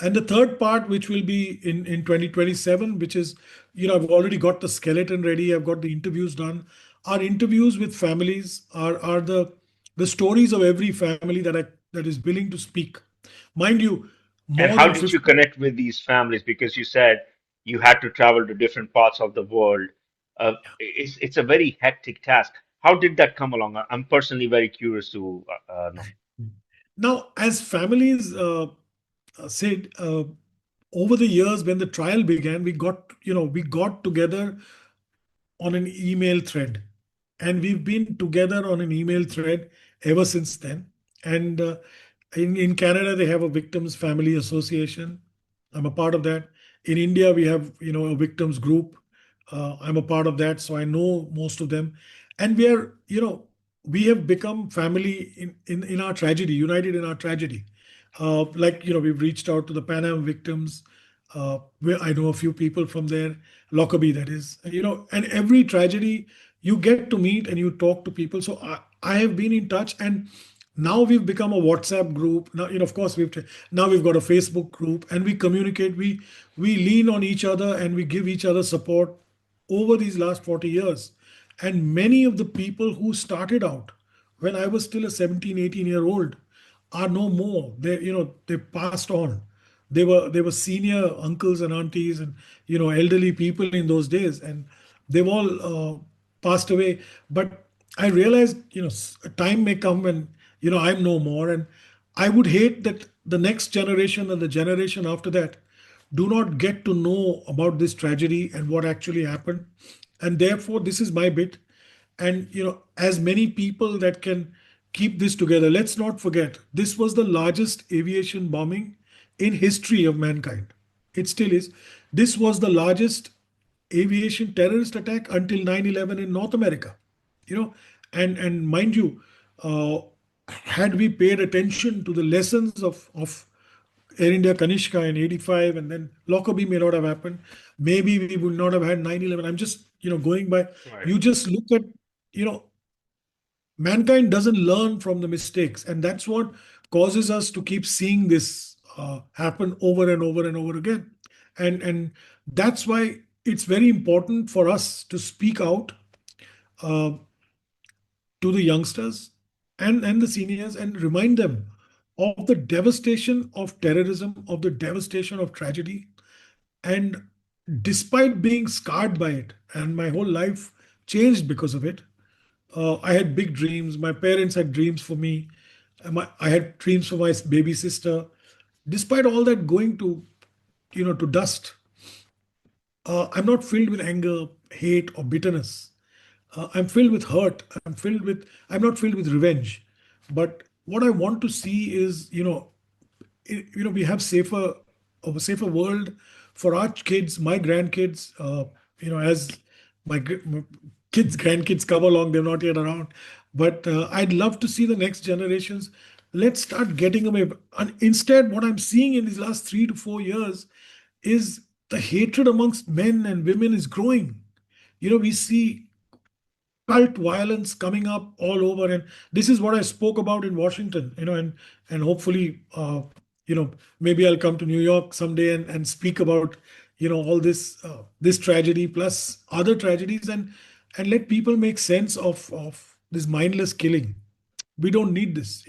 S2: And the third part, which will be in 2027, which is, I've already got the skeleton ready, I've got the interviews done. Our interviews with families are the stories of every family that is willing to speak. Mind you,
S1: And
S2: more
S1: how
S2: than
S1: did you
S2: 50.
S1: connect with these families? Because you said you had to travel to different parts of the world. It's a very hectic task. How did that come along? I'm personally very curious to know.
S2: Now, as families said, over the years when the trial began, we got together on an email thread, and we've been together on an email thread ever since then. And in Canada, they have a victims family association. I'm a part of that. In India, we have a victims group. I'm a part of that, so I know most of them. And we have become family in our tragedy, united in our tragedy. We've reached out to the Pan Am victims. Where I know a few people from there, Lockerbie, that is. And every tragedy, you get to meet and you talk to people. So I have been in touch, and now we've become a WhatsApp group. Now, of course, now we've got a Facebook group, and we communicate. We lean on each other, and we give each other support over these last 40 years. And many of the people who started out when I was still a 17, 18-year-old are no more. They passed on. They were senior uncles and aunties, and elderly people in those days, and they've all passed away. But I realized, a time may come when I'm no more, and I would hate that the next generation and the generation after that do not get to know about this tragedy and what actually happened. And therefore, this is my bit. And as many people that can keep this together, let's not forget, this was the largest aviation bombing in history of mankind. It still is. This was the largest aviation terrorist attack until 9/11 in North America. you know and mind you, uh, had we paid attention to the lessons of Air India Kanishka in 85, and then Lockerbie may not have happened. Maybe we would not have had 9/11. I'm just, going by,
S1: Right.
S2: you just look at, you know, mankind doesn't learn from the mistakes. And that's what causes us to keep seeing this happen over and over and over again. And that's why it's very important for us to speak out uh, to the youngsters and the seniors and remind them of the devastation of terrorism, of the devastation of tragedy. And despite being scarred by it, and my whole life changed because of it, I had big dreams. My parents had dreams for me. I had dreams for my baby sister. Despite all that going to dust, I'm not filled with anger, hate, or bitterness. I'm filled with hurt. I'm not filled with revenge. But what I want to see is, we have a safer world for our kids, my grandkids. As my kids, grandkids come along, they're not yet around. But I'd love to see the next generations. Let's start getting away. And instead, what I'm seeing in these last 3 to 4 years is the hatred amongst men and women is growing. We see cult violence coming up all over, and this is what I spoke about in Washington. And hopefully, maybe I'll come to New York someday and speak about all this tragedy plus other tragedies, and let people make sense of this mindless killing. We don't need this.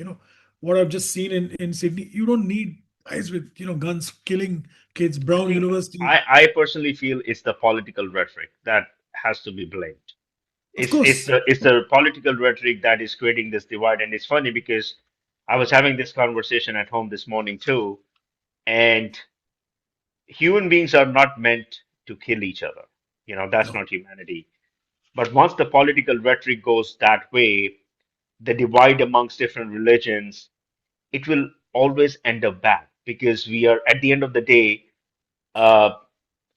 S2: What I've just seen in Sydney. You don't need guys with guns killing kids.
S1: I
S2: Brown
S1: think
S2: University.
S1: I personally feel it's the political rhetoric that has to be blamed.
S2: Of
S1: It's
S2: course.
S1: the political rhetoric that is creating this divide, and it's funny because I was having this conversation at home this morning too, and human beings are not meant to kill each other. That's
S2: No.
S1: not humanity. But once the political rhetoric goes that way, the divide amongst different religions, it will always end up bad because we are, at the end of the day, uh,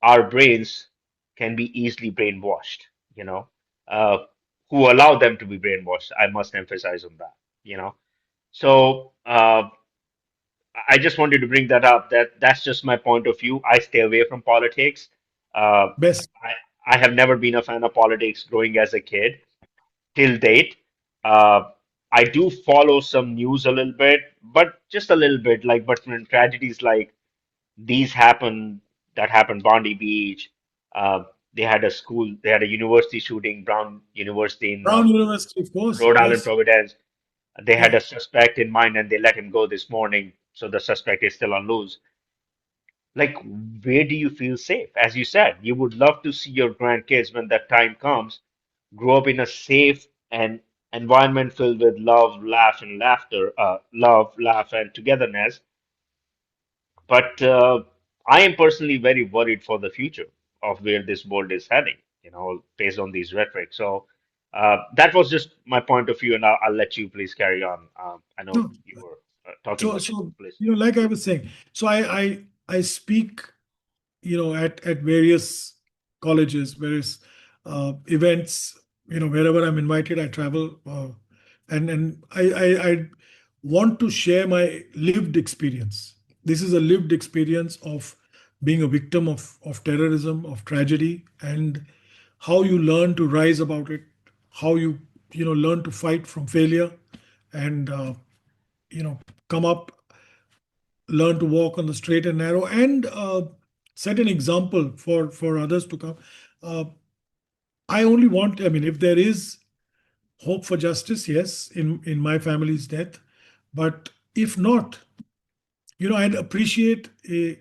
S1: our brains can be easily brainwashed, you know, uh, who allow them to be brainwashed. I must emphasize on that, you know. So I just wanted to bring that up. That's just my point of view. I stay away from politics. Uh,
S2: Best.
S1: I have never been a fan of politics growing as a kid till date. Uh, I do follow some news a little bit, but just a little bit. But when tragedies like these happen, that happened Bondi Beach, uh, they had a university shooting, Brown University in
S2: Brown University, of course.
S1: Rhode Island,
S2: Yes.
S1: Providence. They had
S2: Yeah.
S1: a suspect in mind and they let him go this morning, so the suspect is still on loose. Like, where do you feel safe? As you said, you would love to see your grandkids when that time comes grow up in a safe and environment filled with love, laugh, and laughter, love, laugh, and togetherness. But I am personally very worried for the future of where this world is heading, based on these rhetoric. So that was just my point of view, and I'll let you please carry on. I know
S2: No.
S1: you were talking
S2: So
S1: about something,
S2: so
S1: please.
S2: like I was saying, so I speak at various colleges, various events. Wherever I'm invited, I travel, and I want to share my lived experience. This is a lived experience of being a victim of terrorism, of tragedy, and how you learn to rise about it, how you learn to fight from failure, and you know come up, learn to walk on the straight and narrow, and set an example for others to come. uh, I only want, I mean, if there is hope for justice, yes, in my family's death, but if not, I'd appreciate a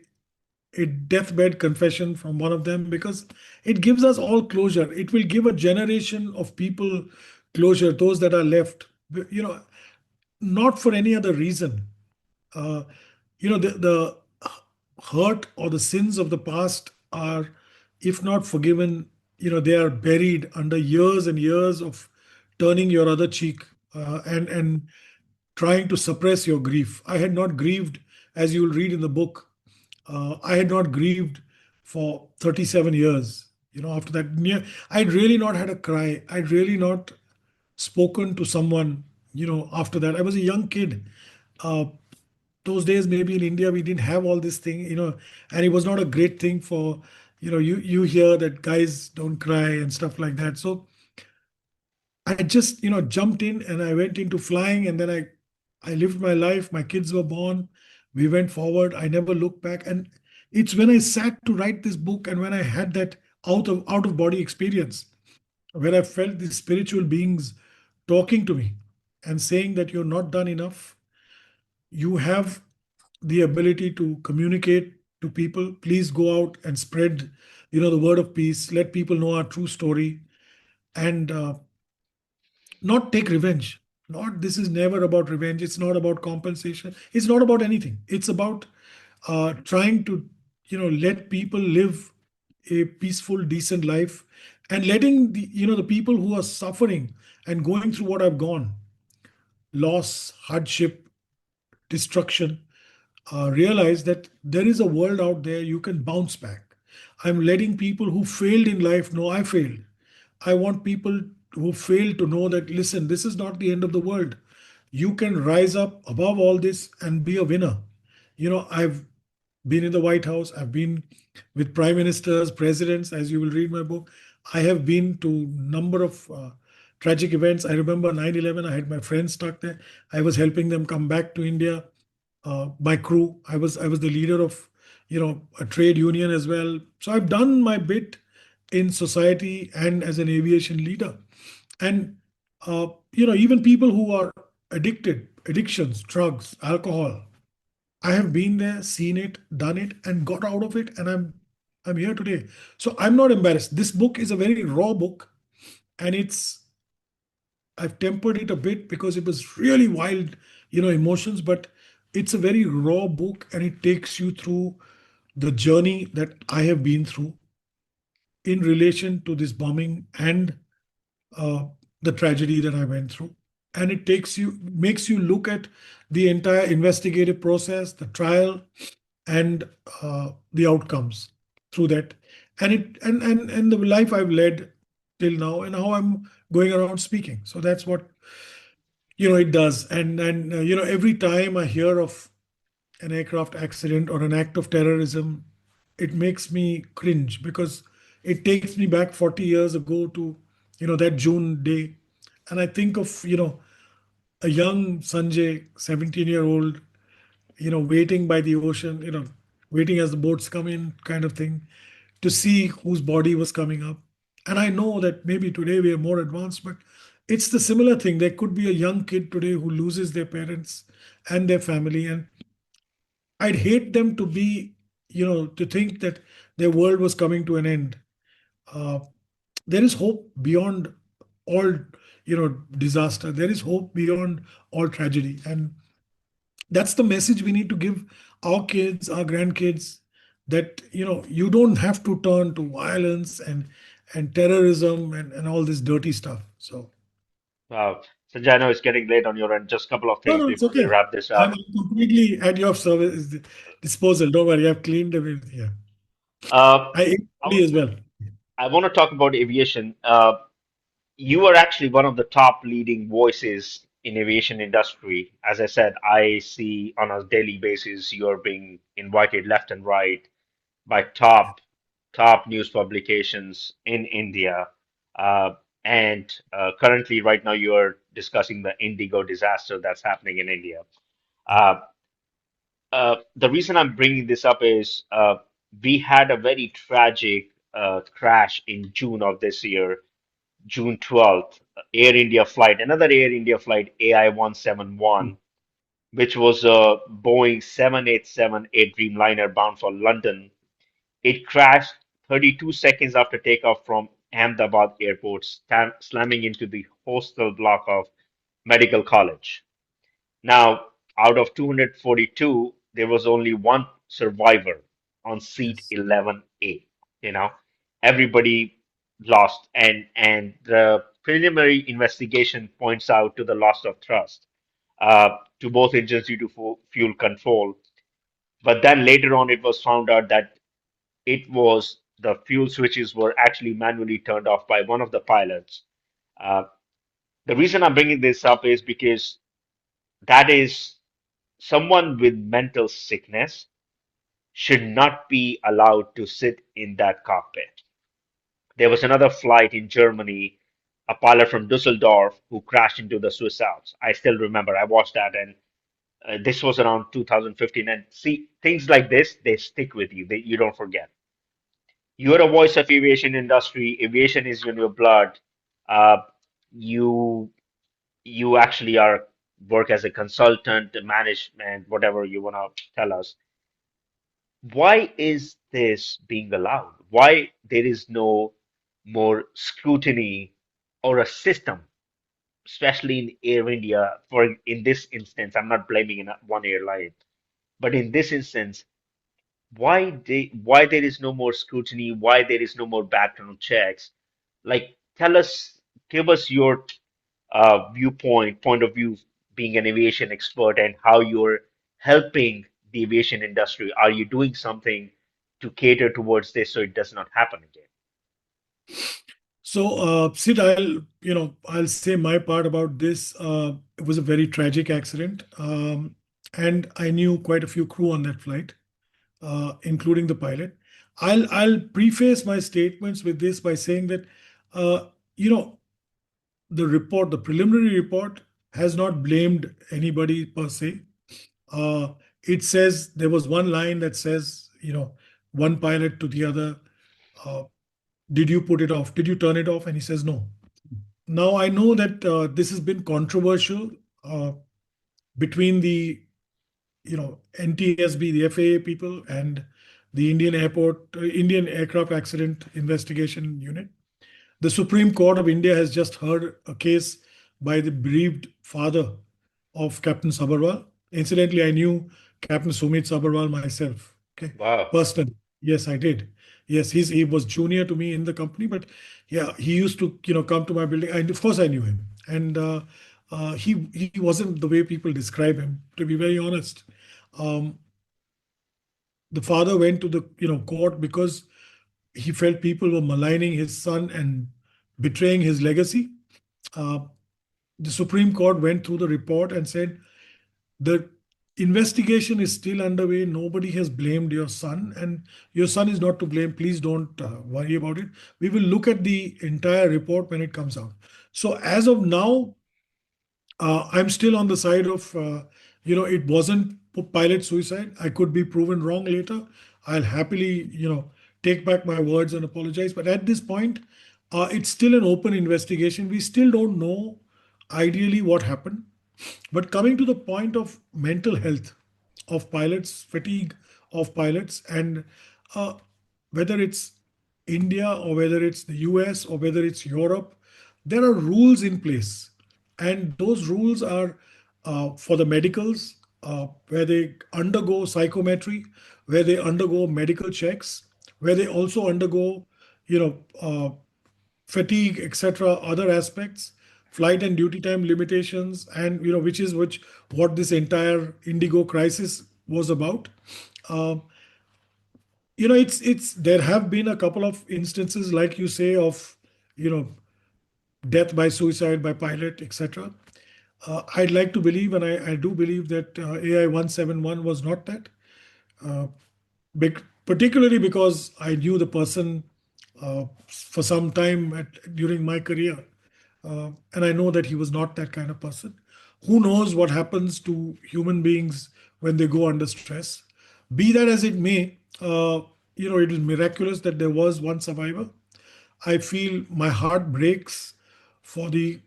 S2: deathbed confession from one of them, because it gives us all closure. It will give a generation of people closure, those that are left, you know, not for any other reason. Uh, the hurt or the sins of the past are, if not forgiven, they are buried under years and years of turning your other cheek, and trying to suppress your grief. I had not grieved, as you will read in the book. I had not grieved for 37 years. After that, I'd really not had a cry. I'd really not spoken to someone, after that. I was a young kid. Uh, those days, maybe in India, we didn't have all this thing, and it was not a great thing for, you hear that guys don't cry and stuff like that. So I just, jumped in and I went into flying, and then I lived my life. My kids were born. We went forward. I never looked back. And it's when I sat to write this book, and when I had that out of body experience, where I felt these spiritual beings talking to me and saying that you're not done enough. You have the ability to communicate to people. Please go out and spread, the word of peace. Let people know our true story, and not take revenge. Not This is never about revenge. It's not about compensation. It's not about anything. It's about trying to, let people live a peaceful, decent life, and letting the people who are suffering and going through what I've gone, loss, hardship, destruction, realize that there is a world out there. You can bounce back. I'm letting people who failed in life know I failed. I want people who fail to know that, listen, this is not the end of the world. You can rise up above all this and be a winner. I've been in the White House. I've been with prime ministers, presidents, as you will read my book. I have been to number of tragic events. I remember 9/11. I had my friends stuck there. I was helping them come back to India. My crew. I was the leader of a trade union as well. So I've done my bit in society and as an aviation leader. And even people who are addicted, addictions, drugs, alcohol. I have been there, seen it, done it, and got out of it, and I'm here today. So I'm not embarrassed. This book is a very raw book, and I've tempered it a bit because it was really wild, emotions, but it's a very raw book, and it takes you through the journey that I have been through in relation to this bombing and uh, the tragedy that I went through. And it makes you look at the entire investigative process, the trial, and the outcomes through that, and the life I've led till now, and how I'm going around speaking. So that's what it does. And every time I hear of an aircraft accident or an act of terrorism, it makes me cringe, because it takes me back 40 years ago to that June day, and I think of a young Sanjay, 17-year-old, waiting by the ocean, waiting as the boats come in, kind of thing, to see whose body was coming up. And I know that maybe today we are more advanced, but it's the similar thing. There could be a young kid today who loses their parents and their family, and I'd hate them to be, to think that their world was coming to an end. Uh, there is hope beyond all, disaster. There is hope beyond all tragedy, and that's the message we need to give our kids, our grandkids, that you don't have to turn to violence and terrorism and all this dirty stuff. So
S1: Sanjay, I know it's getting late on your end. Just a couple of
S2: no,
S1: things
S2: no, it's
S1: before we
S2: okay.
S1: wrap this
S2: I'm
S1: up.
S2: completely at your service disposal. Don't worry, I've cleaned everything. Yeah,
S1: Uh,
S2: I ate
S1: I,
S2: fully as well.
S1: I want to talk about aviation. You are actually one of the top leading voices in aviation industry. As I said, I see on a daily basis you're being invited left and right by top news publications in India. Uh, And currently, right now, you are discussing the Indigo disaster that's happening in India. Uh, the reason I'm bringing this up is we had a very tragic crash in June of this year, June 12th, Air India flight, another Air India flight, AI 171, which was a Boeing 787 Dreamliner bound for London. It crashed 32 seconds after takeoff from Ahmedabad airport, slamming into the hostel block of Medical College. Now, out of 242, there was only one survivor on seat
S2: Yes.
S1: 11A. You know, everybody lost, and the preliminary investigation points out to the loss of thrust to both engines due to fuel control. But then later on, it was found out that it was the fuel switches were actually manually turned off by one of the pilots. Uh, the reason I'm bringing this up is because that is someone with mental sickness should not be allowed to sit in that cockpit. There was another flight in Germany, a pilot from Dusseldorf who crashed into the Swiss Alps. I still remember, I watched that, and this was around 2015. And see, things like this, they stick with you. You don't forget. You're a voice of aviation industry. Aviation is in your blood. Uh, you you actually are work as a consultant, management, whatever you want to tell us. Why is this being allowed? Why there is no more scrutiny or a system, especially in Air India? For in this instance, I'm not blaming one airline, but in this instance, why there is no more scrutiny? Why there is no more background checks? Like, tell us, give us your point of view, being an aviation expert, and how you're helping the aviation industry. Are you doing something to cater towards this so it does not happen again?
S2: So, Sid, I'll say my part about this. It was a very tragic accident, and I knew quite a few crew on that flight, including the pilot. I'll preface my statements with this by saying that, uh, you know, the preliminary report, has not blamed anybody per se. Uh, it says there was one line that says, one pilot to the other, uh, "Did you put it off? Did you turn it off?" And he says no. Now I know that this has been controversial uh, between the NTSB, the FAA people, and the Indian Aircraft Accident Investigation Unit. The Supreme Court of India has just heard a case by the bereaved father of Captain Sabharwal. Incidentally, I knew Captain Sumit Sabharwal myself. Okay,
S1: Wow.
S2: personally. Yes, I did. Yes, he was junior to me in the company, but yeah, he used to come to my building. And of course, I knew him, and he wasn't the way people describe him. To be very honest, um, the father went to the court because he felt people were maligning his son and betraying his legacy. Uh, the Supreme Court went through the report and said the investigation is still underway. Nobody has blamed your son, and your son is not to blame. Please don't worry about it. We will look at the entire report when it comes out. So, as of now, I'm still on the side of, it wasn't pilot suicide. I could be proven wrong later. I'll happily, take back my words and apologize. But at this point, it's still an open investigation. We still don't know ideally what happened. But coming to the point of mental health of pilots, fatigue of pilots, and uh, whether it's India or whether it's the US or whether it's Europe, there are rules in place. And those rules are for the medicals, where they undergo psychometry, where they undergo medical checks, where they also undergo, you know, uh, fatigue, etc., other aspects, flight and duty time limitations, and which what this entire Indigo crisis was about. Um, it's there have been a couple of instances, like you say, of you know death by suicide by pilot, etc. I'd like to believe, and I do believe that AI 171 was not that. Uh, Particularly because I knew the person for some time during my career. And I know that he was not that kind of person. Who knows what happens to human beings when they go under stress? Be that as it may, it is miraculous that there was one survivor. I feel my heart breaks for the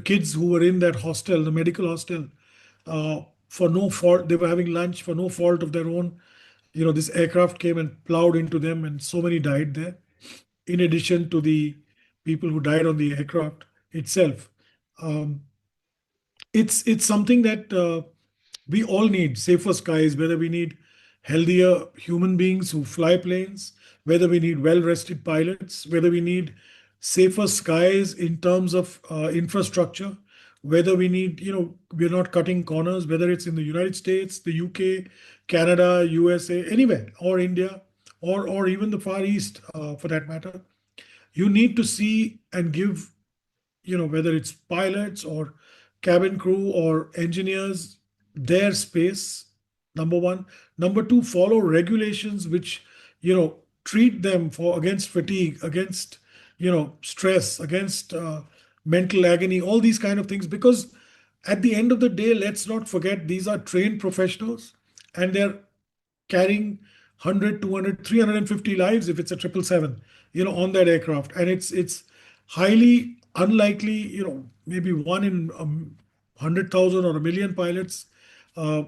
S2: kids who were in that hostel, the medical hostel, for no fault. They were having lunch for no fault of their own. This aircraft came and plowed into them, and so many died there. In addition to the people who died on the aircraft itself, um, it's something that we all need safer skies, whether we need healthier human beings who fly planes, whether we need well rested pilots, whether we need safer skies in terms of infrastructure, whether we need, we're not cutting corners, whether it's in the United States, the UK, Canada, USA, anywhere, or India, or even the Far East for that matter. You need to see and give, whether it's pilots or cabin crew or engineers, their space, number one. Number two, follow regulations which, treat them for against fatigue, against, stress, against mental agony, all these kind of things. Because at the end of the day, let's not forget these are trained professionals and they're carrying 100, 200, 350 lives if it's a 777, on that aircraft. And it's highly unlikely, maybe one in 100,000 or a million pilots uh,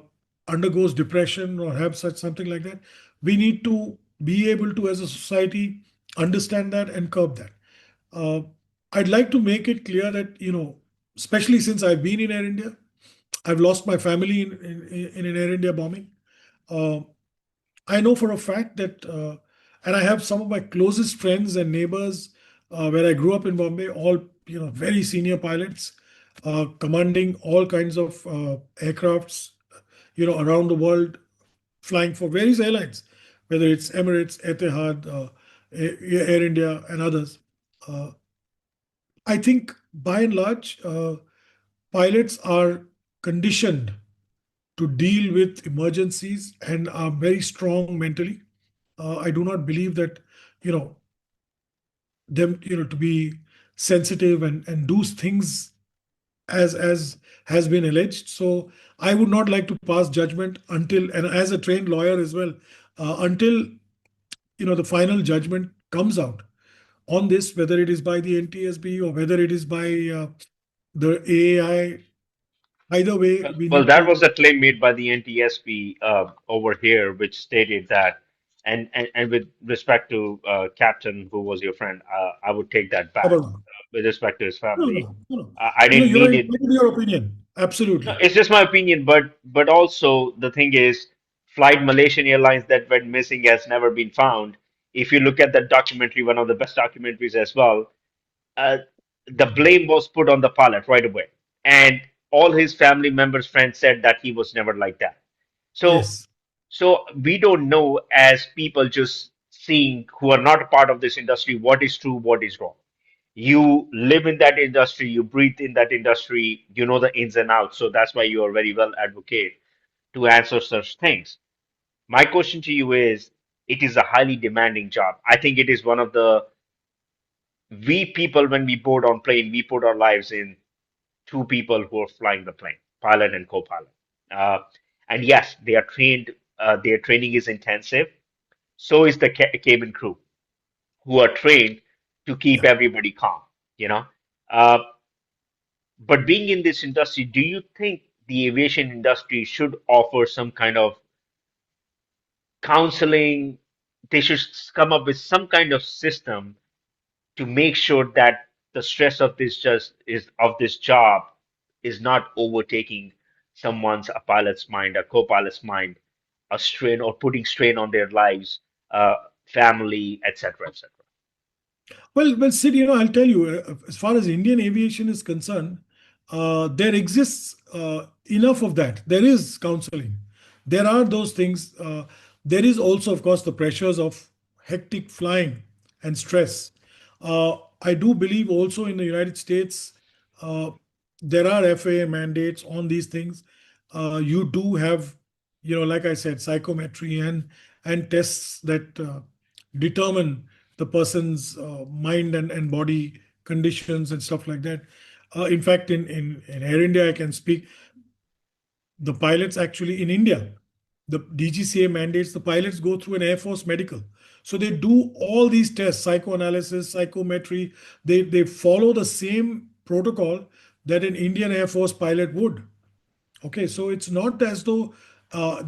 S2: undergoes depression or have such something like that. We need to be able to, as a society, understand that and curb that. Uh, I'd like to make it clear that, especially since I've been in Air India, I've lost my family in an Air India bombing. Uh, I know for a fact that, and I have some of my closest friends and neighbors where I grew up in Bombay, all very senior pilots, commanding all kinds of aircrafts, around the world, flying for various airlines, whether it's Emirates, Etihad, Air India, and others. Uh, I think by and large, pilots are conditioned to deal with emergencies and are very strong mentally. I do not believe that, you know, to be sensitive and do things as has been alleged. So I would not like to pass judgment until, and as a trained lawyer as well, until the final judgment comes out on this, whether it is by the NTSB or whether it is by the AAI. Either way, we
S1: Well,
S2: need
S1: that was
S2: to
S1: a claim made by the NTSB over here, which stated that, and with respect to Captain, who was your friend, I would take that back.
S2: cover on.
S1: With respect to his
S2: No,
S1: family,
S2: no, no, no.
S1: I didn't
S2: You're
S1: mean it.
S2: entitled to your opinion.
S1: No,
S2: Absolutely.
S1: it's just my opinion, but also the thing is, Flight Malaysian Airlines that went missing has never been found. If you look at that documentary, one of the best documentaries as well, uh, the blame was put on the pilot right away, and all his family members, friends said that he was never like that. So,
S2: Yes.
S1: so we don't know as people just seeing who are not a part of this industry what is true, what is wrong. You live in that industry, you breathe in that industry, you know the ins and outs. So that's why you are very well advocate to answer such things. My question to you is, it is a highly demanding job. I think it is one of the we people when we board on plane, we put our lives in two people who are flying the plane, pilot and co-pilot. Uh, and yes, they are trained. Their training is intensive. So is the cabin crew, who are trained to keep
S2: Yeah.
S1: everybody calm. You know, uh, but being in this industry, do you think the aviation industry should offer some kind of counseling? They should come up with some kind of system to make sure that the stress of this job is not overtaking someone's a pilot's mind, a co-pilot's mind, a strain or putting strain on their lives, family, etc., etc.
S2: Well, Sid, I'll tell you, as far as Indian aviation is concerned, there exists enough of that. There is counseling. There are those things. There is also, of course, the pressures of hectic flying and stress. I do believe also in the United States, uh, there are FAA mandates on these things. You do have, like I said, psychometry and tests that determine the person's mind and body conditions and stuff like that. In fact, in Air India, I can speak, the pilots actually in India, the DGCA mandates the pilots go through an Air Force medical. So they do all these tests, psychoanalysis, psychometry. They follow the same protocol that an Indian Air Force pilot would. Okay, so it's not as though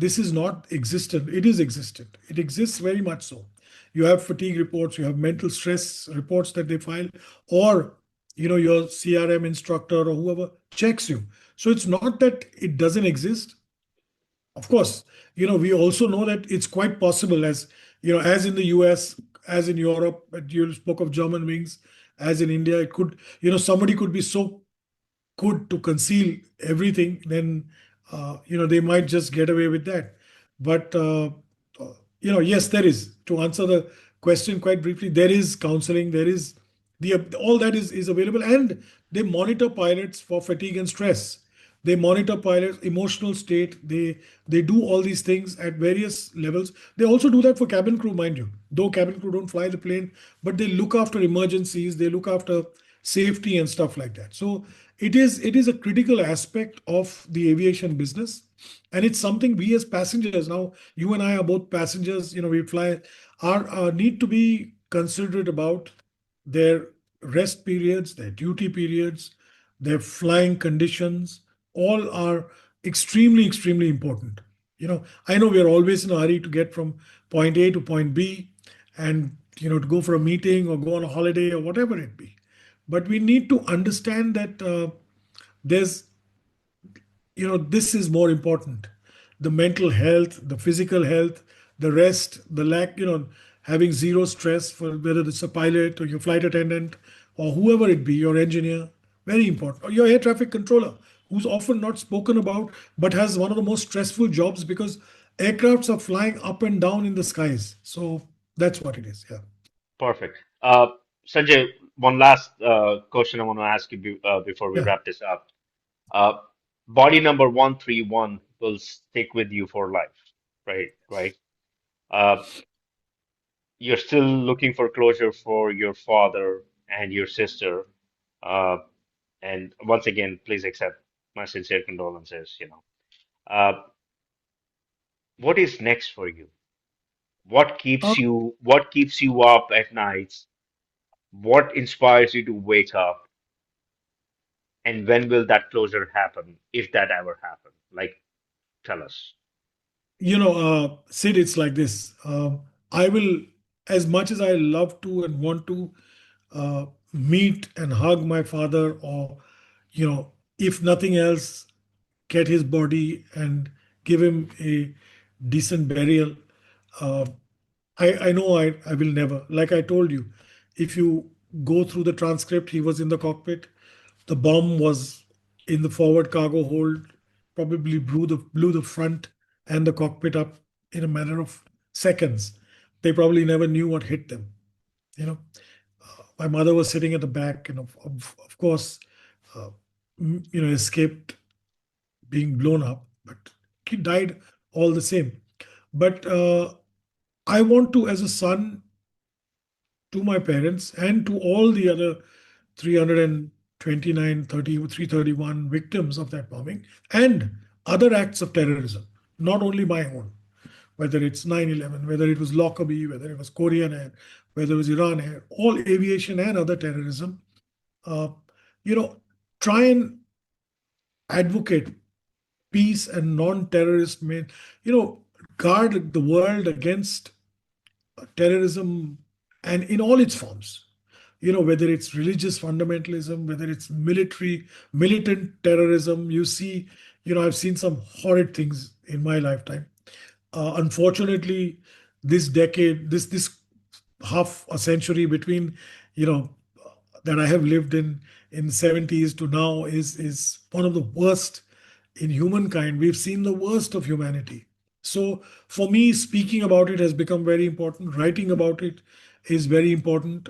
S2: this is not existent. It is existent. It exists very much so. You have fatigue reports, you have mental stress reports that they file, or your CRM instructor or whoever checks you. So it's not that it doesn't exist. Of course, we also know that it's quite possible, as in the US, as in Europe, but you spoke of German wings, as in India, it could, somebody could be so good to conceal everything, then they might just get away with that. But yes, there is. To answer the question quite briefly, there is counseling. There is all that is available, and they monitor pilots for fatigue and stress. They monitor pilots' emotional state. They do all these things at various levels. They also do that for cabin crew, mind you. Though cabin crew don't fly the plane, but they look after emergencies. They look after safety and stuff like that. So it is a critical aspect of the aviation business, and it's something we as passengers, now you and I are both passengers, we fly, are need to be considerate about their rest periods, their duty periods, their flying conditions. All are extremely, extremely important. I know we are always in a hurry to get from point A to point B, and to go for a meeting or go on a holiday or whatever it be. But we need to understand that there's this is more important. The mental health, the physical health, the rest, the lack, having zero stress, for whether it's a pilot or your flight attendant or whoever it be, your engineer, very important. Or your air traffic controller, who's often not spoken about but has one of the most stressful jobs, because aircrafts are flying up and down in the skies. So that's what it is. Yeah.
S1: Perfect. Sanjay, one last question I want to ask you before we
S2: Yeah.
S1: wrap this up. Uh, Body number 131 will stick with you for life, right? Right. Uh, you're still looking for closure for your father and your sister. Uh, and once again, please accept my sincere condolences, what is next for you?
S2: Uh,
S1: What keeps you up at nights? What inspires you to wake up? And when will that closure happen, if that ever happen? Like, tell us.
S2: Sid, it's like this. I will, as much as I love to and want to meet and hug my father, or, if nothing else, get his body and give him a decent burial. Uh, I know I will never. Like I told you, if you go through the transcript, he was in the cockpit. The bomb was in the forward cargo hold, probably blew the front and the cockpit up in a matter of seconds. They probably never knew what hit them. You know, my mother was sitting at the back, and of course, uh, escaped being blown up, but he died all the same. But I want to, as a son, to my parents and to all the other 329, 30, 331 victims of that bombing and other acts of terrorism, not only my own, whether it's 9/11, whether it was Lockerbie, whether it was Korean Air, whether it was Iran Air, all aviation and other terrorism, uh, you know, try and advocate peace and non-terrorist, guard the world against terrorism, and in all its forms. Whether it's religious fundamentalism, whether it's militant terrorism. I've seen some horrid things in my lifetime. Unfortunately, this decade, this half a century between, you know, that I have lived in 70s to now is one of the worst in humankind. We've seen the worst of humanity. So for me, speaking about it has become very important. Writing about it is very important.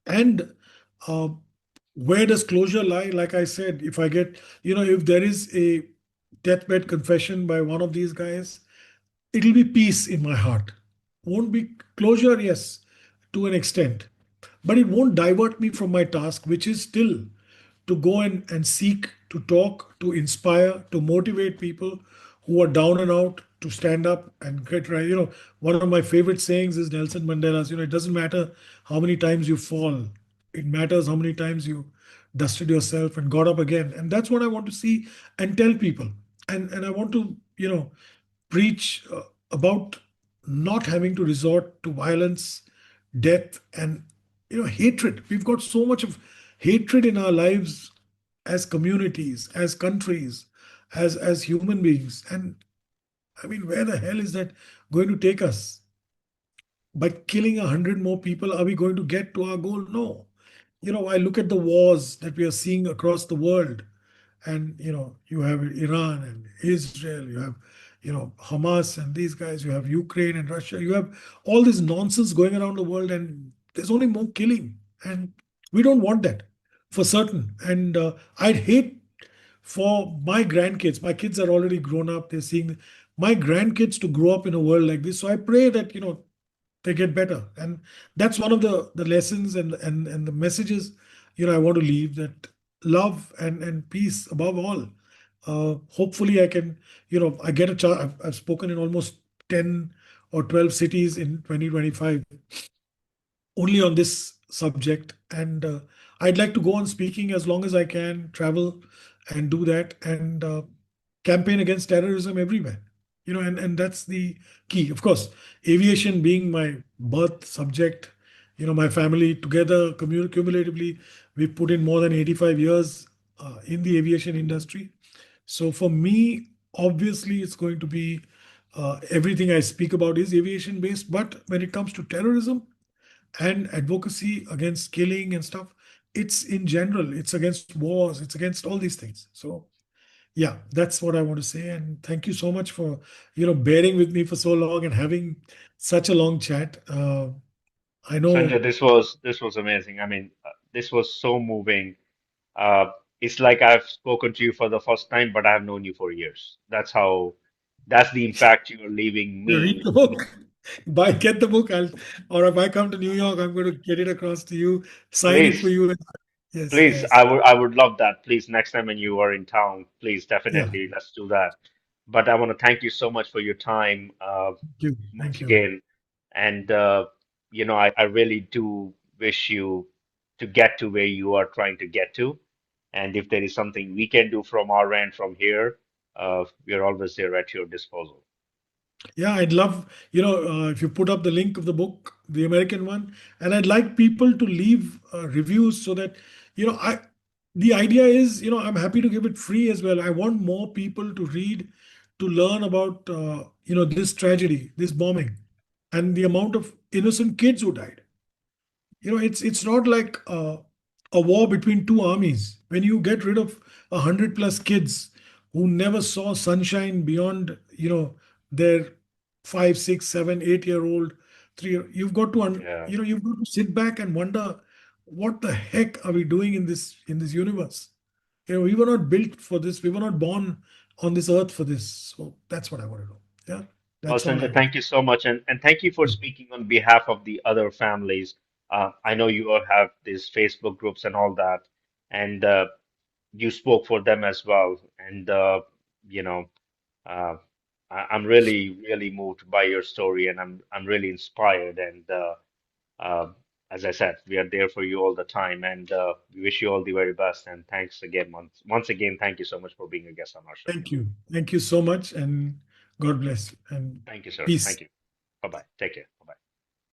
S2: And uh, where does closure lie? Like I said, if I get, if there is a deathbed confession by one of these guys, it'll be peace in my heart. Won't be closure, yes, to an extent. but it won't divert me from my task, which is still to go and seek to talk, to inspire, to motivate people who are down and out to stand up and get right. One of my favorite sayings is Nelson Mandela's, it doesn't matter how many times you fall, it matters how many times you dusted yourself and got up again. And that's what I want to see and tell people. And I want to, preach about not having to resort to violence, death, and hatred. We've got so much of hatred in our lives as communities, as countries, as human beings. And I mean, where the hell is that going to take us? By killing 100 more people, are we going to get to our goal? No. I look at the wars that we are seeing across the world, and you have Iran and Israel, you have Hamas and these guys, you have Ukraine and Russia, you have all this nonsense going around the world, and there's only more killing, and we don't want that for certain. And I'd hate for my grandkids. My kids are already grown up, they're seeing my grandkids to grow up in a world like this. So I pray that they get better. And that's one of the lessons and the messages I want to leave, that love and peace above all. Hopefully I can, I get a chance. I've spoken in almost 10 or 12 cities in 2025 only on this subject. And I'd like to go on speaking as long as I can, travel and do that, and campaign against terrorism everywhere. And that's the key. Of course, aviation being my birth subject, my family together, cumulatively, we've put in more than 85 years in the aviation industry. So for me, obviously, it's going to be everything I speak about is aviation based. But when it comes to terrorism, and advocacy against killing and stuff, it's in general, it's against wars, it's against all these things. So yeah, that's what I want to say. And thank you so much for bearing with me for so long and having such a long chat. I
S1: Sanjay,
S2: know.
S1: this was amazing. I mean, this was so moving. Uh, it's like I've spoken to you for the first time, but I've known you for years. That's the impact you're leaving
S2: You read
S1: me.
S2: the book. Buy, get the book. Or if I come to New York, I'm going to get it across to you, sign it for
S1: Please,
S2: you. Yes,
S1: please,
S2: yes.
S1: I would love that. Please, next time when you are in town, please,
S2: Yeah.
S1: definitely, let's do that. But I want to thank you so much for your time,
S2: Thank you.
S1: once
S2: Thank you.
S1: again. And I really do wish you to get to where you are trying to get to. And if there is something we can do from our end from here, we're always there at your disposal.
S2: Yeah, I'd love, if you put up the link of the book, the American one, and I'd like people to leave reviews so that, the idea is, I'm happy to give it free as well. I want more people to read, to learn about, this tragedy, this bombing, and the amount of innocent kids who died. It's not like a war between two armies. When you get rid of 100 plus kids who never saw sunshine beyond their 5, 6, 7, 8 year old, you've got to
S1: Yeah.
S2: you've got to sit back and wonder, what the heck are we doing in this universe? We were not built for this. We were not born on this earth for this. So that's what I want to know. Yeah,
S1: Well,
S2: that's all I
S1: Sanjay,
S2: want.
S1: thank you so much, and thank you for speaking on behalf of the other families. I know you all have these Facebook groups and all that, and you spoke for them as well. And you know, uh, I'm really, really moved by your story, and I'm really inspired. And uh, as I said, we are there for you all the time, and we wish you all the very best. And thanks again, once again, thank you so much for being a guest on our show.
S2: Thank you. Thank you so much, and God bless you, and
S1: Thank you, sir.
S2: peace.
S1: Thank you. Bye bye. Take care. Bye bye.